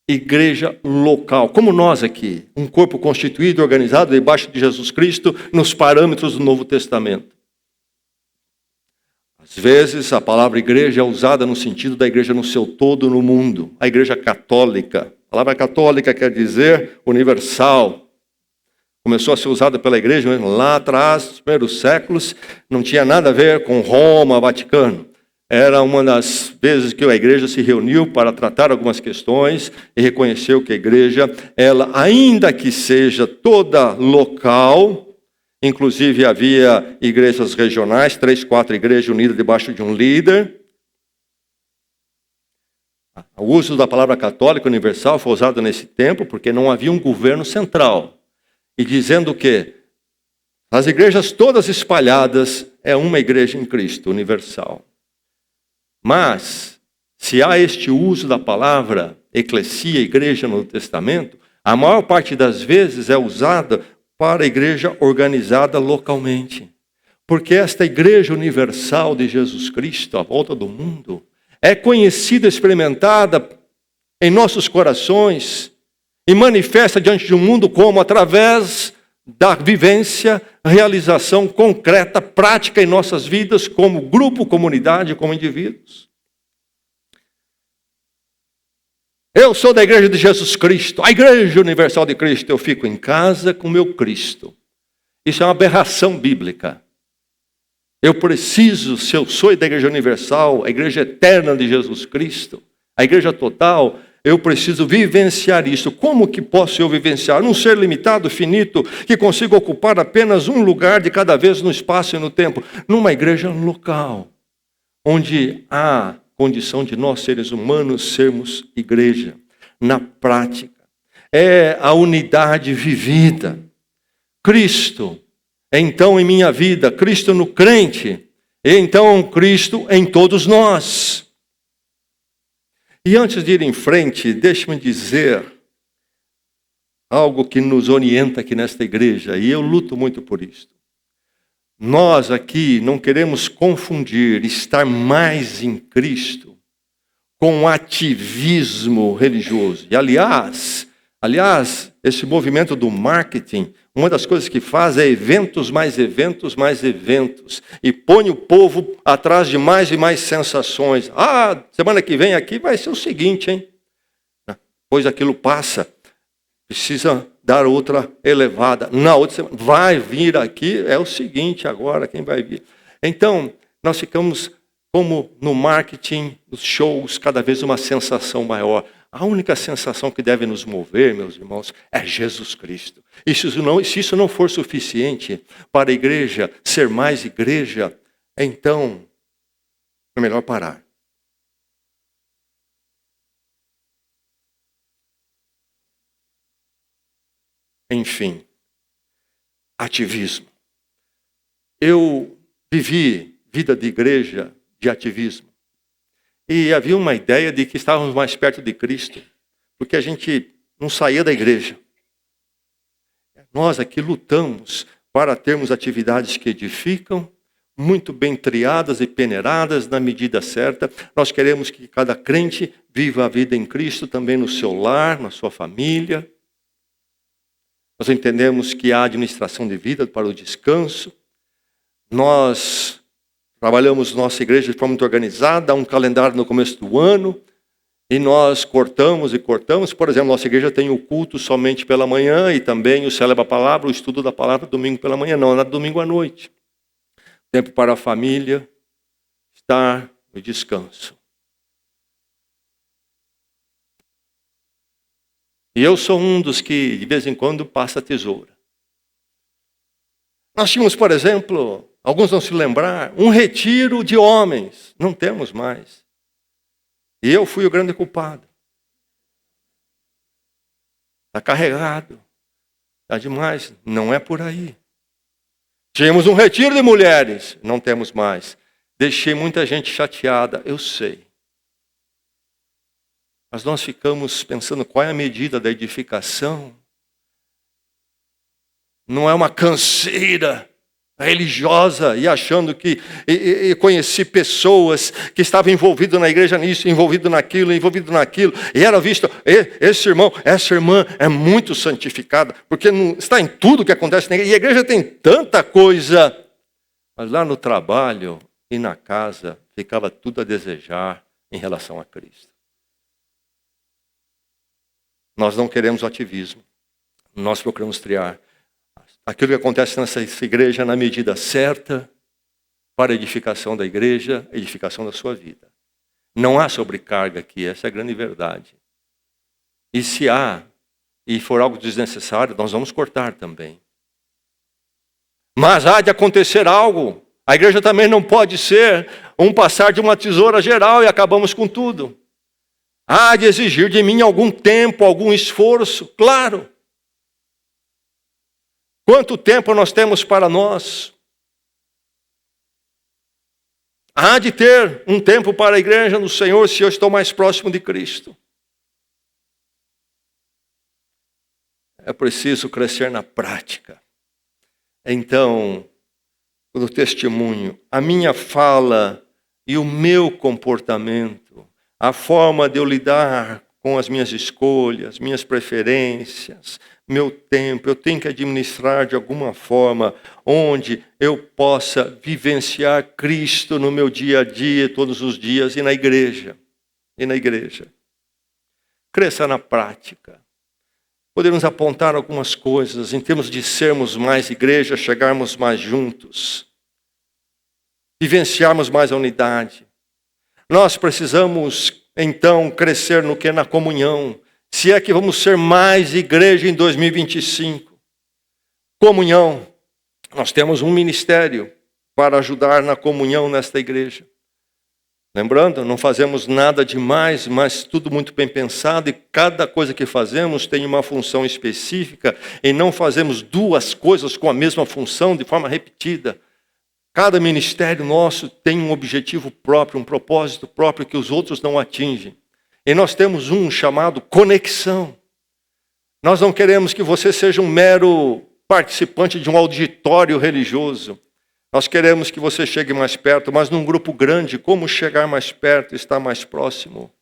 igreja local, como nós aqui, um corpo constituído, organizado debaixo de Jesus Cristo, nos parâmetros do Novo Testamento. Às vezes a palavra igreja é usada no sentido da igreja no seu todo no mundo, a igreja católica. A palavra católica quer dizer universal. Começou a ser usada pela igreja lá atrás, nos primeiros séculos, não tinha nada a ver com Roma, Vaticano. Era uma das vezes que a igreja se reuniu para tratar algumas questões e reconheceu que a igreja, ela, ainda que seja toda local, inclusive havia igrejas regionais, 3, 4 igrejas unidas debaixo de um líder. O uso da palavra católica universal foi usado nesse tempo porque não havia um governo central. E dizendo que as igrejas todas espalhadas é uma igreja em Cristo, universal. Mas, se há este uso da palavra eclesia, igreja no Testamento, a maior parte das vezes é usada para a igreja organizada localmente. Porque esta igreja universal de Jesus Cristo, à volta do mundo, é conhecida, experimentada em nossos corações e manifesta diante do mundo como através da vivência realização concreta, prática em nossas vidas, como grupo, comunidade, como indivíduos. Eu sou da Igreja de Jesus Cristo, a Igreja Universal de Cristo. Eu fico em casa com o meu Cristo. Isso é uma aberração bíblica. Eu preciso, se eu sou da Igreja Universal, a Igreja Eterna de Jesus Cristo, a Igreja Total, eu preciso vivenciar isso. Como que posso eu vivenciar? Num ser limitado, finito, que consiga ocupar apenas um lugar de cada vez no espaço e no tempo. Numa igreja local, onde há condição de nós, seres humanos, sermos igreja. Na prática, é a unidade vivida. Cristo, então em minha vida, Cristo no crente, e então Cristo em todos nós. E antes de ir em frente, deixe-me dizer algo que nos orienta aqui nesta igreja, e eu luto muito por isso. Nós aqui não queremos confundir estar mais em Cristo com ativismo religioso. E aliás, esse movimento do marketing, uma das coisas que faz é eventos, mais eventos, mais eventos. E põe o povo atrás de mais e mais sensações. Semana que vem aqui vai ser o seguinte, hein? Depois aquilo passa. Precisa dar outra elevada. Na outra semana, vai vir aqui, é o seguinte agora, quem vai vir? Então, nós ficamos como no marketing, nos shows, cada vez uma sensação maior. A única sensação que deve nos mover, meus irmãos, é Jesus Cristo. E se isso não for suficiente para a igreja ser mais igreja, então é melhor parar. Enfim, ativismo. Eu vivi vida de igreja de ativismo. E havia uma ideia de que estávamos mais perto de Cristo, porque a gente não saía da igreja. Nós aqui lutamos para termos atividades que edificam, muito bem triadas e peneiradas na medida certa. Nós queremos que cada crente viva a vida em Cristo também no seu lar, na sua família. Nós entendemos que há administração de vida para o descanso. Nós trabalhamos nossa igreja de forma muito organizada, há um calendário no começo do ano, e nós cortamos e cortamos. Por exemplo, nossa igreja tem o culto somente pela manhã, e também o celebra a palavra, o estudo da palavra, domingo pela manhã, não, domingo à noite. Tempo para a família, estar no descanso. E eu sou um dos que, de vez em quando, passa a tesoura. Nós tínhamos, por exemplo, alguns vão se lembrar, um retiro de homens. Não temos mais. E eu fui o grande culpado. Está carregado. Está demais. Não é por aí. Tínhamos um retiro de mulheres. Não temos mais. Deixei muita gente chateada, eu sei. Mas nós ficamos pensando qual é a medida da edificação. Não é uma canseira religiosa e achando que... E conheci pessoas que estavam envolvidas na igreja nisso, envolvido naquilo, e era visto, esse irmão, essa irmã é muito santificada, porque não, está em tudo que acontece na igreja. E a igreja tem tanta coisa. Mas lá no trabalho e na casa ficava tudo a desejar em relação a Cristo. Nós não queremos o ativismo. Nós procuramos triar aquilo que acontece nessa igreja na medida certa para a edificação da igreja, a edificação da sua vida. Não há sobrecarga aqui, essa é a grande verdade. E se há, e for algo desnecessário, nós vamos cortar também. Mas há de acontecer algo. A igreja também não pode ser um passar de uma tesoura geral e acabamos com tudo. Há de exigir de mim algum tempo, algum esforço, claro. Quanto tempo nós temos para nós? Há de ter um tempo para a igreja no Senhor se eu estou mais próximo de Cristo. É preciso crescer na prática. Então, no testemunho, a minha fala e o meu comportamento, a forma de eu lidar com as minhas escolhas, minhas preferências, meu tempo. Eu tenho que administrar de alguma forma onde eu possa vivenciar Cristo no meu dia a dia, todos os dias, e na igreja. Cresça na prática. Podemos apontar algumas coisas em termos de sermos mais igreja, chegarmos mais juntos, vivenciarmos mais a unidade. Nós precisamos, então, crescer no que? Na comunhão. Se é que vamos ser mais igreja em 2025. Comunhão. Nós temos um ministério para ajudar na comunhão nesta igreja. Lembrando, não fazemos nada demais, mas tudo muito bem pensado, e cada coisa que fazemos tem uma função específica, e não fazemos duas coisas com a mesma função de forma repetida. Cada ministério nosso tem um objetivo próprio, um propósito próprio que os outros não atingem. E nós temos um chamado conexão. Nós não queremos que você seja um mero participante de um auditório religioso. Nós queremos que você chegue mais perto, mas num grupo grande, como chegar mais perto, estar mais próximo?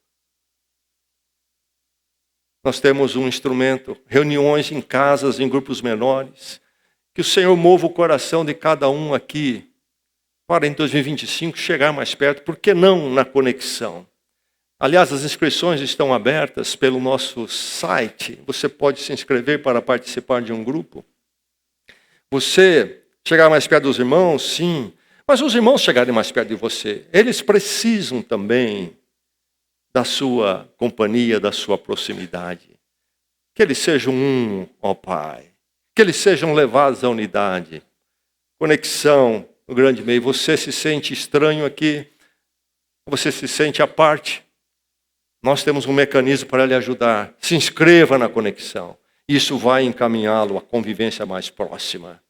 Nós temos um instrumento, reuniões em casas, em grupos menores. Que o Senhor mova o coração de cada um aqui, para em 2025 chegar mais perto. Por que não na conexão? Aliás, as inscrições estão abertas pelo nosso site. Você pode se inscrever para participar de um grupo. Você chegar mais perto dos irmãos, sim. Mas os irmãos chegarem mais perto de você, eles precisam também da sua companhia, da sua proximidade. Que eles sejam um, ó Pai. Que eles sejam levados à unidade. Conexão no grande meio. Você se sente estranho aqui? Você se sente à parte? Nós temos um mecanismo para lhe ajudar. Se inscreva na conexão. Isso vai encaminhá-lo à convivência mais próxima.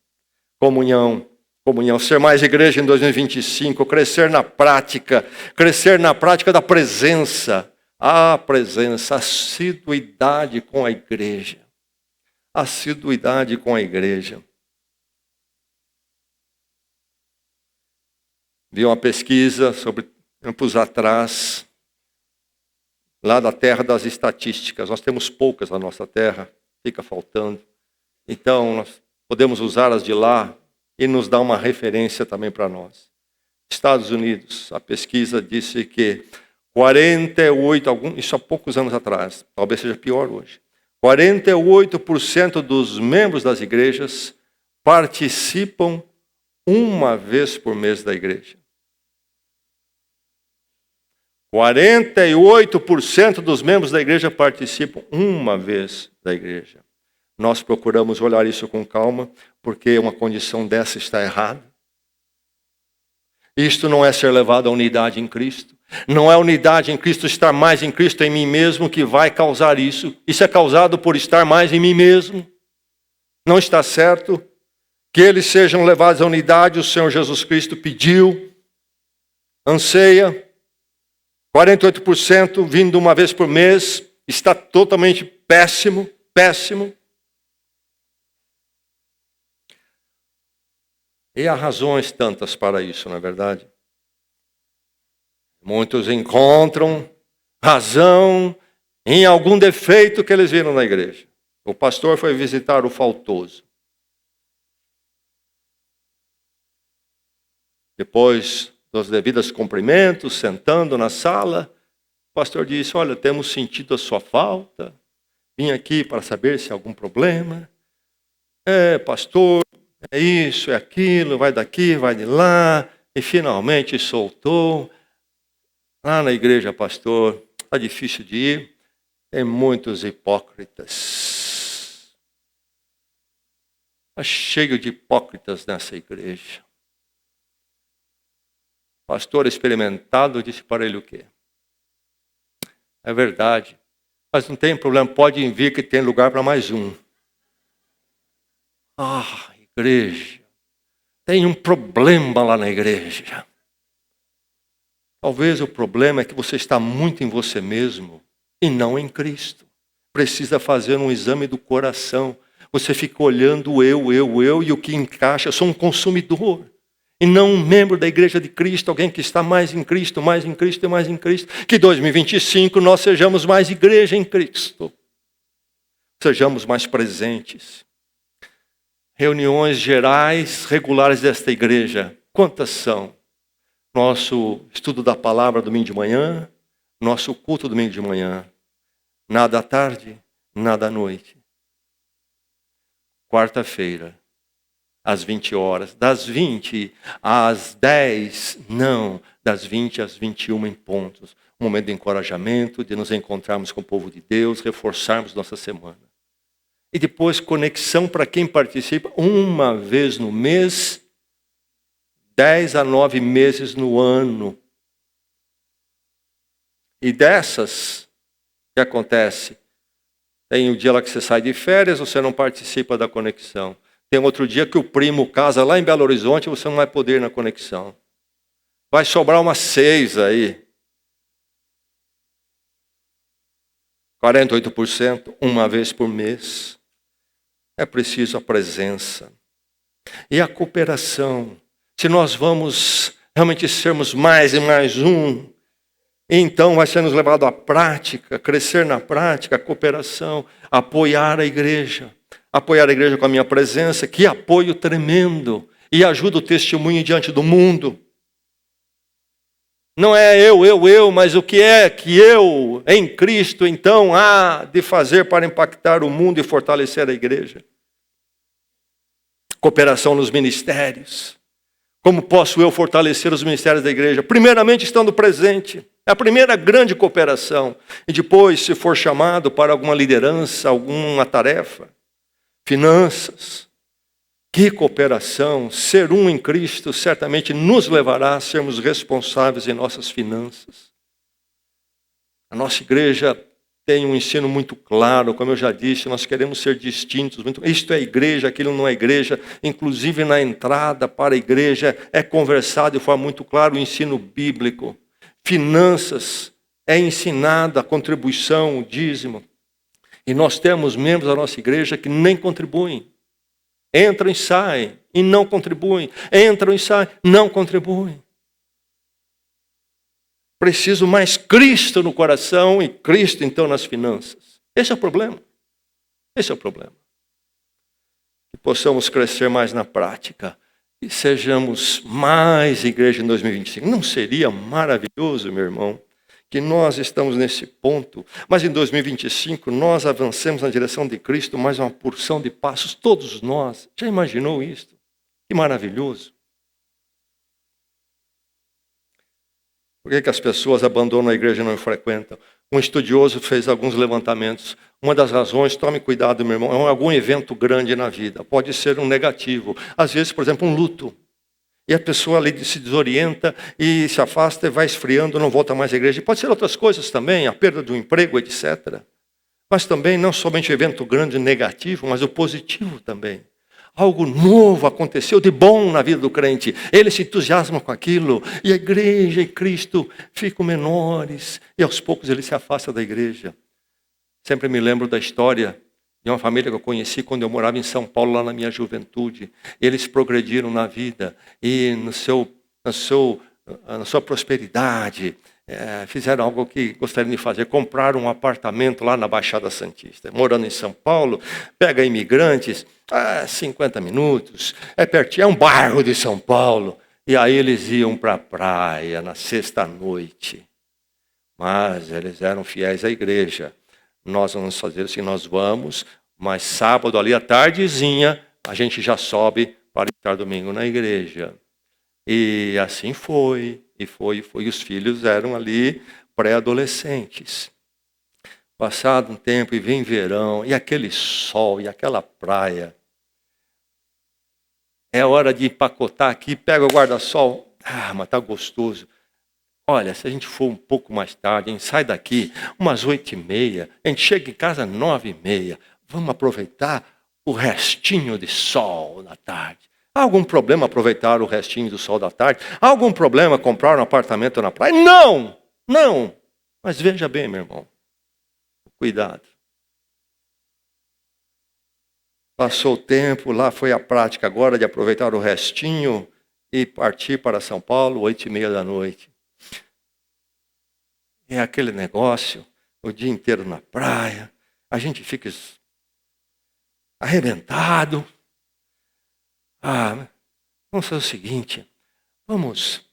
Comunhão, ser mais igreja em 2025, crescer na prática da presença, a assiduidade com a igreja. Assiduidade com a igreja. Vi uma pesquisa sobre tempos atrás, lá da terra das estatísticas. Nós temos poucas na nossa terra, fica faltando. Então, nós podemos usar as de lá e nos dar uma referência também para nós. Estados Unidos, a pesquisa disse que 48, isso há poucos anos atrás, talvez seja pior hoje, 48% dos membros das igrejas participam uma vez por mês da igreja. 48% dos membros da igreja participam uma vez da igreja. Nós procuramos olhar isso com calma, porque uma condição dessa está errada. Isto não é ser levado à unidade em Cristo. Não é a unidade em Cristo, estar mais em Cristo em mim mesmo que vai causar isso. Isso é causado por estar mais em mim mesmo. Não está certo. Que eles sejam levados à unidade, o Senhor Jesus Cristo pediu, anseia. 48% vindo uma vez por mês, está totalmente péssimo. E há razões tantas para isso, não é verdade? Muitos encontram razão em algum defeito que eles viram na igreja. O pastor foi visitar o faltoso. Depois dos devidos cumprimentos, sentando na sala, o pastor disse: olha, temos sentido a sua falta. Vim aqui para saber se há algum problema. Pastor, é isso, é aquilo, vai daqui, vai de lá. E finalmente soltou. Lá na igreja, pastor, está difícil de ir. Tem muitos hipócritas. Está cheio de hipócritas nessa igreja. O pastor experimentado disse para ele o quê? É verdade. Mas não tem problema, pode vir que tem lugar para mais um. Igreja. Tem um problema lá na igreja. Talvez o problema é que você está muito em você mesmo e não em Cristo. Precisa fazer um exame do coração. Você fica olhando eu e o que encaixa. Eu sou um consumidor. E não um membro da igreja de Cristo, alguém que está mais em Cristo, mais em Cristo e mais em Cristo. Que 2025 nós sejamos mais igreja em Cristo. Sejamos mais presentes. Reuniões gerais, regulares desta igreja. Quantas são? Nosso estudo da palavra domingo de manhã, nosso culto domingo de manhã. Nada à tarde, nada à noite. Quarta-feira, às 20 horas. Das 20 às 10, não. Das 20 às 21 em pontos. Um momento de encorajamento, de nos encontrarmos com o povo de Deus, reforçarmos nossa semana. E depois conexão para quem participa uma vez no mês, 10 a 9 meses no ano. E dessas, o que acontece? Tem o dia lá que você sai de férias, você não participa da conexão. Tem outro dia que o primo casa lá em Belo Horizonte, você não vai poder ir na conexão. Vai sobrar umas 6 aí. 48%, uma vez por mês. É preciso a presença. E a cooperação. Se nós vamos realmente sermos mais e mais um, então vai ser nos levado à prática, crescer na prática, a cooperação, apoiar a igreja. Apoiar a igreja com a minha presença, que apoio tremendo. E ajuda o testemunho diante do mundo. Não é eu, mas o que é que eu, em Cristo, então, há de fazer para impactar o mundo e fortalecer a igreja? Cooperação nos ministérios. Como posso eu fortalecer os ministérios da igreja? Primeiramente, estando presente. É a primeira grande cooperação. E depois, se for chamado para alguma liderança, alguma tarefa. Finanças. Que cooperação. Ser um em Cristo certamente nos levará a sermos responsáveis em nossas finanças. A nossa igreja tem um ensino muito claro, como eu já disse, nós queremos ser distintos. Isto é igreja, aquilo não é igreja. Inclusive na entrada para a igreja é conversado de forma muito clara o ensino bíblico. Finanças, é ensinada a contribuição, o dízimo. E nós temos membros da nossa igreja que nem contribuem. Entram e saem e não contribuem. Entram e saem, não contribuem. Preciso mais Cristo no coração e Cristo então nas finanças. Esse é o problema. Esse é o problema. Que possamos crescer mais na prática e sejamos mais igreja em 2025. Não seria maravilhoso, meu irmão, que nós estamos nesse ponto, mas em 2025 nós avancemos na direção de Cristo mais uma porção de passos, todos nós. Já imaginou isso? Que maravilhoso. Por que as pessoas abandonam a igreja e não frequentam? Um estudioso fez alguns levantamentos. Uma das razões, tome cuidado, meu irmão, é algum evento grande na vida. Pode ser um negativo. Às vezes, por exemplo, um luto. E a pessoa ali se desorienta e se afasta e vai esfriando, não volta mais à igreja. E pode ser outras coisas também, a perda do emprego, etc. Mas também não somente o evento grande negativo, mas o positivo também. Algo novo aconteceu de bom na vida do crente. Ele se entusiasma com aquilo. E a igreja e Cristo ficam menores. E aos poucos ele se afasta da igreja. Sempre me lembro da história de uma família que eu conheci quando eu morava em São Paulo, lá na minha juventude. Eles progrediram na vida. E na sua prosperidade, fizeram algo que gostariam de fazer. Compraram um apartamento lá na Baixada Santista. Morando em São Paulo, pega imigrantes, 50 minutos, é pertinho, é um bairro de São Paulo. E aí eles iam para a praia na sexta-noite. Mas eles eram fiéis à igreja. Nós vamos fazer assim, nós vamos, mas sábado ali à tardezinha, a gente já sobe para estar domingo na igreja. E assim foi. E os filhos eram ali pré-adolescentes. Passado um tempo e vem verão, e aquele sol, e aquela praia. É hora de empacotar aqui, pega o guarda-sol. Mas tá gostoso. Olha, se a gente for um pouco mais tarde, a gente sai daqui umas 8h30, a gente chega em casa às 9h30. Vamos aproveitar o restinho de sol da tarde. Há algum problema aproveitar o restinho do sol da tarde? Há algum problema comprar um apartamento na praia? Não! Mas veja bem, meu irmão. Cuidado. Passou o tempo, lá foi a prática agora de aproveitar o restinho e partir para São Paulo, 8h30 da noite. É aquele negócio, o dia inteiro na praia, a gente fica arrebentado. Vamos fazer o seguinte, vamos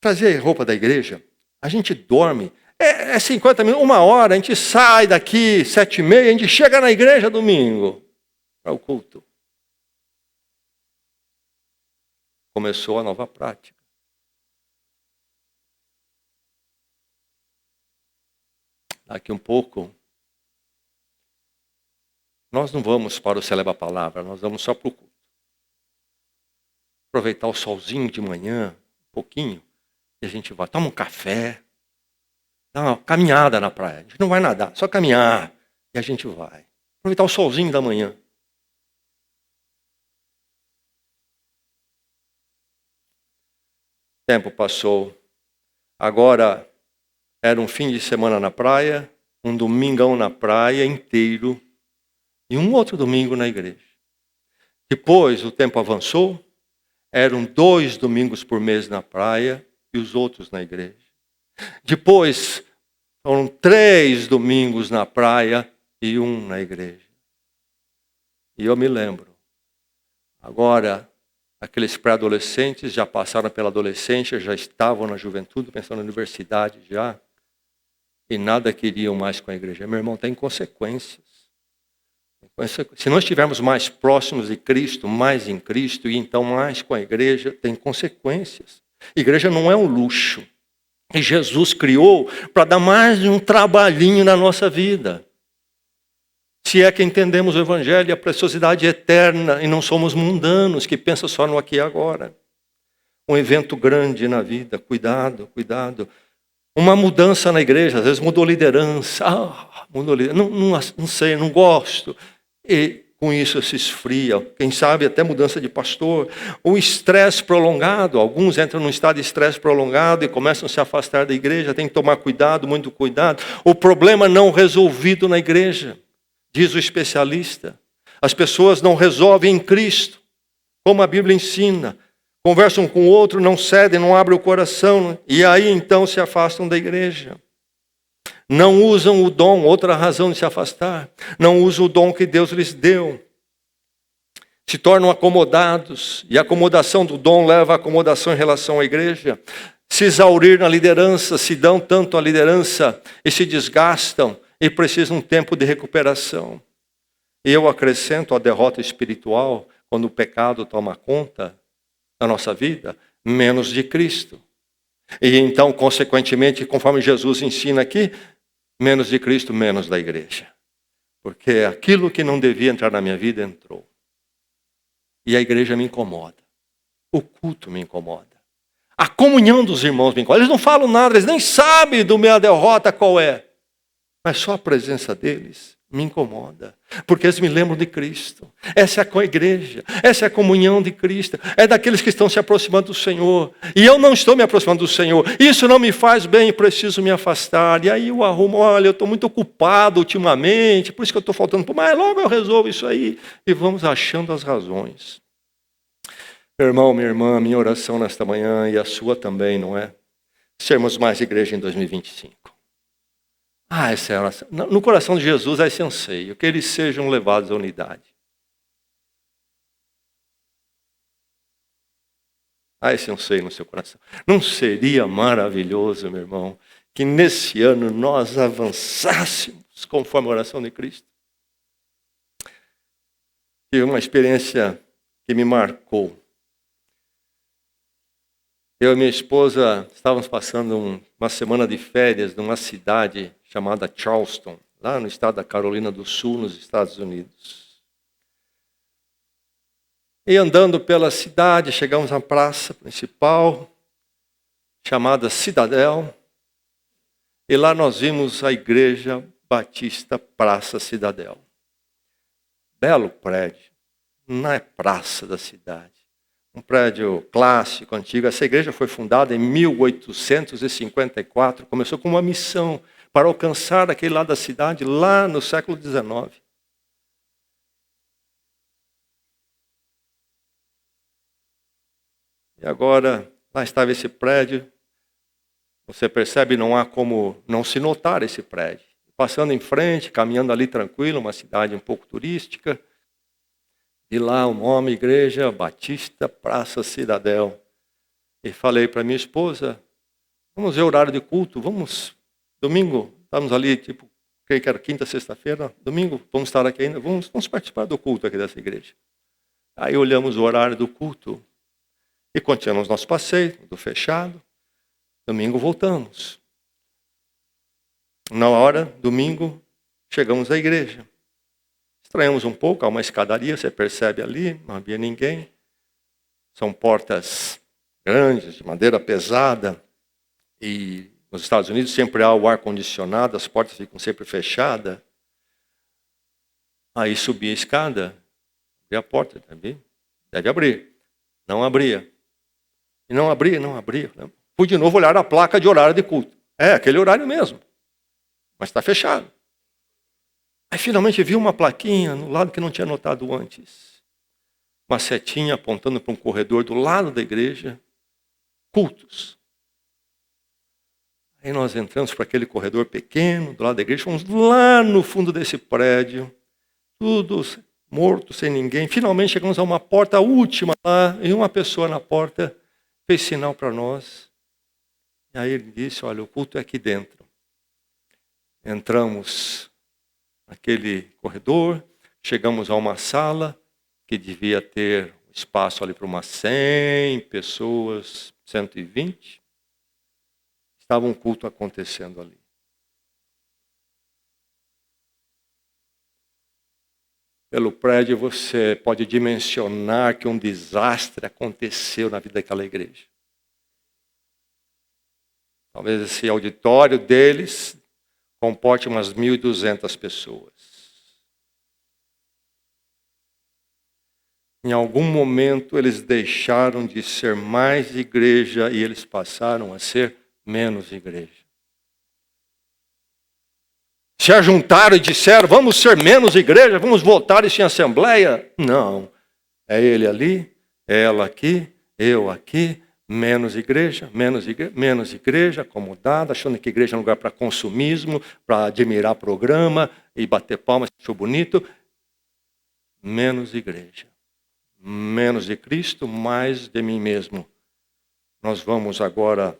trazer roupa da igreja, a gente dorme, é 50 minutos, 1 hora, a gente sai daqui, 7h30, a gente chega na igreja domingo, para o culto. Começou a nova prática. Daqui um pouco, nós não vamos para o Celebra a Palavra, nós vamos só para o culto. Aproveitar o solzinho de manhã, um pouquinho, e a gente vai, toma um café, dá uma caminhada na praia. A gente não vai nadar, só caminhar, e a gente vai. Aproveitar o solzinho da manhã. O tempo passou, agora era um fim de semana na praia, um domingão na praia inteiro, e um outro domingo na igreja. Depois o tempo avançou, eram 2 domingos por mês na praia e os outros na igreja. Depois foram 3 domingos na praia e 1 na igreja. E eu me lembro, agora aqueles pré-adolescentes já passaram pela adolescência, já estavam na juventude, pensando na universidade já, e nada queriam mais com a igreja. Meu irmão, tem consequências. Se nós estivermos mais próximos de Cristo, mais em Cristo, e então mais com a igreja, tem consequências. Igreja não é um luxo. E Jesus criou para dar mais um trabalhinho na nossa vida. Se é que entendemos o Evangelho e a preciosidade eterna, e não somos mundanos, que pensam só no aqui e agora. Um evento grande na vida, cuidado, cuidado. Uma mudança na igreja, às vezes mudou liderança. Mudou liderança. Não sei, não gosto. E com isso se esfria. Quem sabe até mudança de pastor. O estresse prolongado. Alguns entram num estado de estresse prolongado e começam a se afastar da igreja. Tem que tomar cuidado, muito cuidado. O problema não resolvido na igreja. Diz o especialista. As pessoas não resolvem em Cristo. Como a Bíblia ensina. Conversam com o outro, não cedem, não abrem o coração. E aí então se afastam da igreja. Não usam o dom, outra razão de se afastar. Não usam o dom que Deus lhes deu. Se tornam acomodados. E a acomodação do dom leva à acomodação em relação à igreja. Se exaurir na liderança, se dão tanto à liderança e se desgastam e precisam de um tempo de recuperação. E eu acrescento a derrota espiritual, quando o pecado toma conta da nossa vida, menos de Cristo. E então, consequentemente, conforme Jesus ensina aqui, menos de Cristo, menos da igreja. Porque aquilo que não devia entrar na minha vida, entrou. E a igreja me incomoda. O culto me incomoda. A comunhão dos irmãos me incomoda. Eles não falam nada, eles nem sabem do minha derrota qual é. Mas só a presença deles me incomoda. Porque eles me lembram de Cristo. Essa é a igreja. Essa é a comunhão de Cristo. É daqueles que estão se aproximando do Senhor. E eu não estou me aproximando do Senhor. Isso não me faz bem, preciso me afastar. E aí eu arrumo, olha, eu estou muito ocupado ultimamente, por isso que eu estou faltando. Mas logo eu resolvo isso aí. E vamos achando as razões. Meu irmão, minha irmã, minha oração nesta manhã e a sua também, não é? Sermos mais igreja em 2025. Essa é a oração. No coração de Jesus é esse anseio, que eles sejam levados à unidade. Esse anseio no seu coração. Não seria maravilhoso, meu irmão, que nesse ano nós avançássemos conforme a oração de Cristo? Tive uma experiência que me marcou. Eu e minha esposa estávamos passando uma semana de férias numa cidade chamada Charleston, lá no estado da Carolina do Sul, nos Estados Unidos. E andando pela cidade, chegamos à praça principal, chamada Cidadel, e lá nós vimos a Igreja Batista Praça Cidadel. Belo prédio, na praça da cidade. Um prédio clássico, antigo. Essa igreja foi fundada em 1854, começou com uma missão para alcançar aquele lado da cidade, lá no século XIX. E agora, lá estava esse prédio. Você percebe, não há como não se notar esse prédio. Passando em frente, caminhando ali tranquilo, uma cidade um pouco turística. E lá o nome, Igreja Batista Praça Cidadel. E falei para minha esposa, vamos ver o horário de culto, vamos, domingo, estamos ali, tipo, creio que era quinta, sexta-feira, domingo, vamos estar aqui ainda, vamos participar do culto aqui dessa igreja. Aí olhamos o horário do culto e continuamos nosso passeio, tudo fechado. Domingo voltamos. Na hora, domingo, chegamos à igreja. Estranhamos um pouco, há uma escadaria, você percebe ali, não havia ninguém. São portas grandes, de madeira pesada. E nos Estados Unidos sempre há o ar-condicionado, as portas ficam sempre fechadas. Aí subi a escada, abri a porta, deve abrir. Não abria. E não abria, não abria. Fui de novo olhar a placa de horário de culto. É, aquele horário mesmo. Mas está fechado. Aí finalmente vi uma plaquinha no lado que não tinha notado antes. Uma setinha apontando para um corredor do lado da igreja. Cultos. Aí nós entramos para aquele corredor pequeno, do lado da igreja, fomos lá no fundo desse prédio, tudo morto, sem ninguém. Finalmente chegamos a uma porta última lá, e uma pessoa na porta fez sinal para nós. E aí ele disse, olha, o culto é aqui dentro. Entramos naquele corredor, chegamos a uma sala que devia ter espaço ali para umas 100 pessoas, 120. Estava um culto acontecendo ali. Pelo prédio você pode dimensionar que um desastre aconteceu na vida daquela igreja. Talvez esse auditório deles comporte umas 1.200 pessoas. Em algum momento eles deixaram de ser mais igreja e eles passaram a ser menos igreja. Se ajuntaram e disseram, vamos ser menos igreja, vamos votar isso em assembleia. Não. É ele ali, ela aqui, eu aqui, menos igreja, acomodada, achando que igreja é um lugar para consumismo, para admirar programa e bater palmas, achou bonito. Menos igreja. Menos de Cristo, mais de mim mesmo. Nós vamos agora,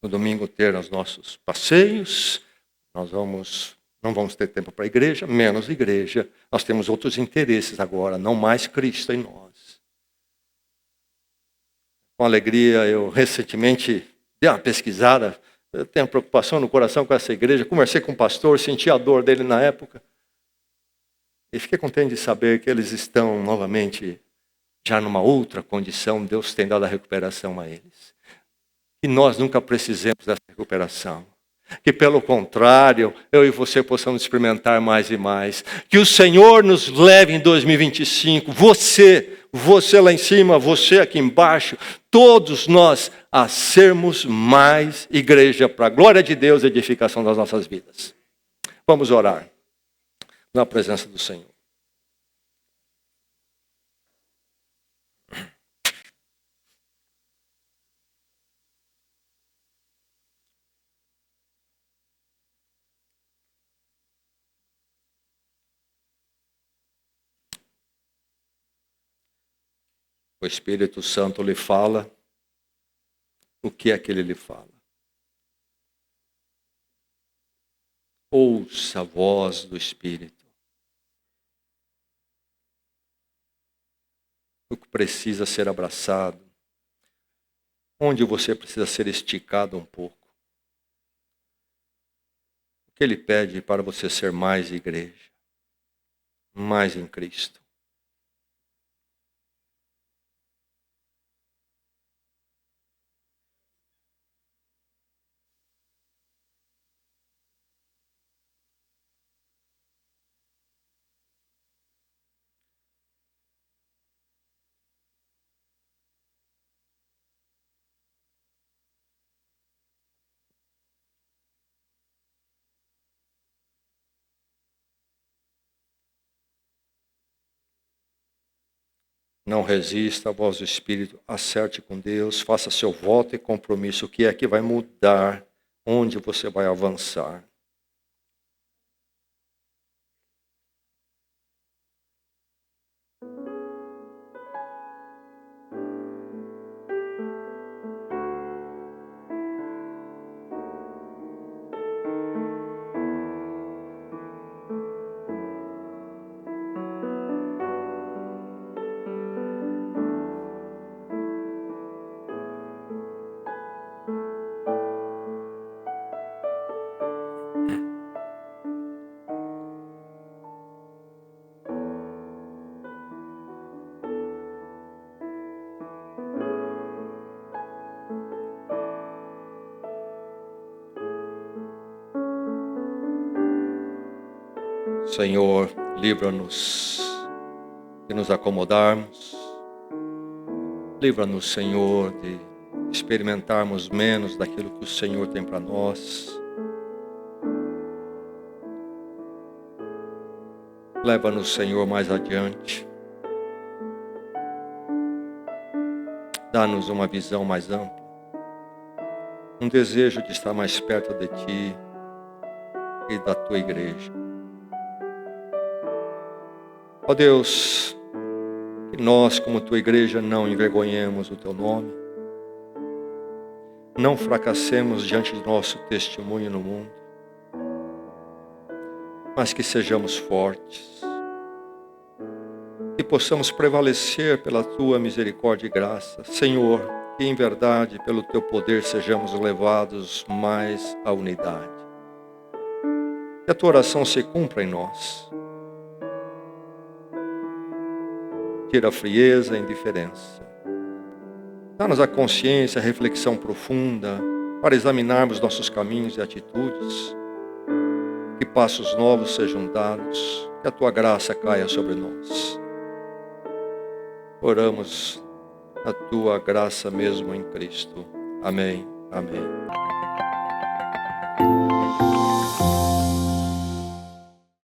no domingo, ter os nossos passeios. Nós não vamos ter tempo para a igreja, menos igreja. Nós temos outros interesses agora, não mais Cristo em nós. Com alegria, eu recentemente dei uma pesquisada, eu tenho preocupação no coração com essa igreja, conversei com o pastor, senti a dor dele na época. E fiquei contente de saber que eles estão novamente já numa outra condição, Deus tem dado a recuperação a eles. E nós nunca precisemos dessa recuperação. Que pelo contrário, eu e você possamos experimentar mais e mais. Que o Senhor nos leve em 2025, você lá em cima, você aqui embaixo, todos nós a sermos mais igreja para a glória de Deus e edificação das nossas vidas. Vamos orar na presença do Senhor. O Espírito Santo lhe fala, o que é que ele lhe fala? Ouça a voz do Espírito. O que precisa ser abraçado. Onde você precisa ser esticado um pouco. O que ele pede para você ser mais igreja. Mais em Cristo. Não resista à voz do Espírito, acerte com Deus, faça seu voto e compromisso. O que é que vai mudar? Onde você vai avançar? Senhor, livra-nos de nos acomodarmos. Livra-nos, Senhor, de experimentarmos menos daquilo que o Senhor tem para nós. Leva-nos, Senhor, mais adiante. Dá-nos uma visão mais ampla. Um desejo de estar mais perto de Ti e da Tua igreja. Ó Deus, que nós, como Tua igreja, não envergonhemos o Teu nome. Não fracassemos diante do nosso testemunho no mundo. Mas que sejamos fortes. Que possamos prevalecer pela Tua misericórdia e graça. Senhor, que em verdade, pelo Teu poder, sejamos levados mais à unidade. Que a Tua oração se cumpra em nós. Tira a frieza e a indiferença. Dá-nos a consciência, a reflexão profunda para examinarmos nossos caminhos e atitudes. Que passos novos sejam dados, que a Tua graça caia sobre nós. Oramos a Tua graça mesmo em Cristo. Amém. Amém.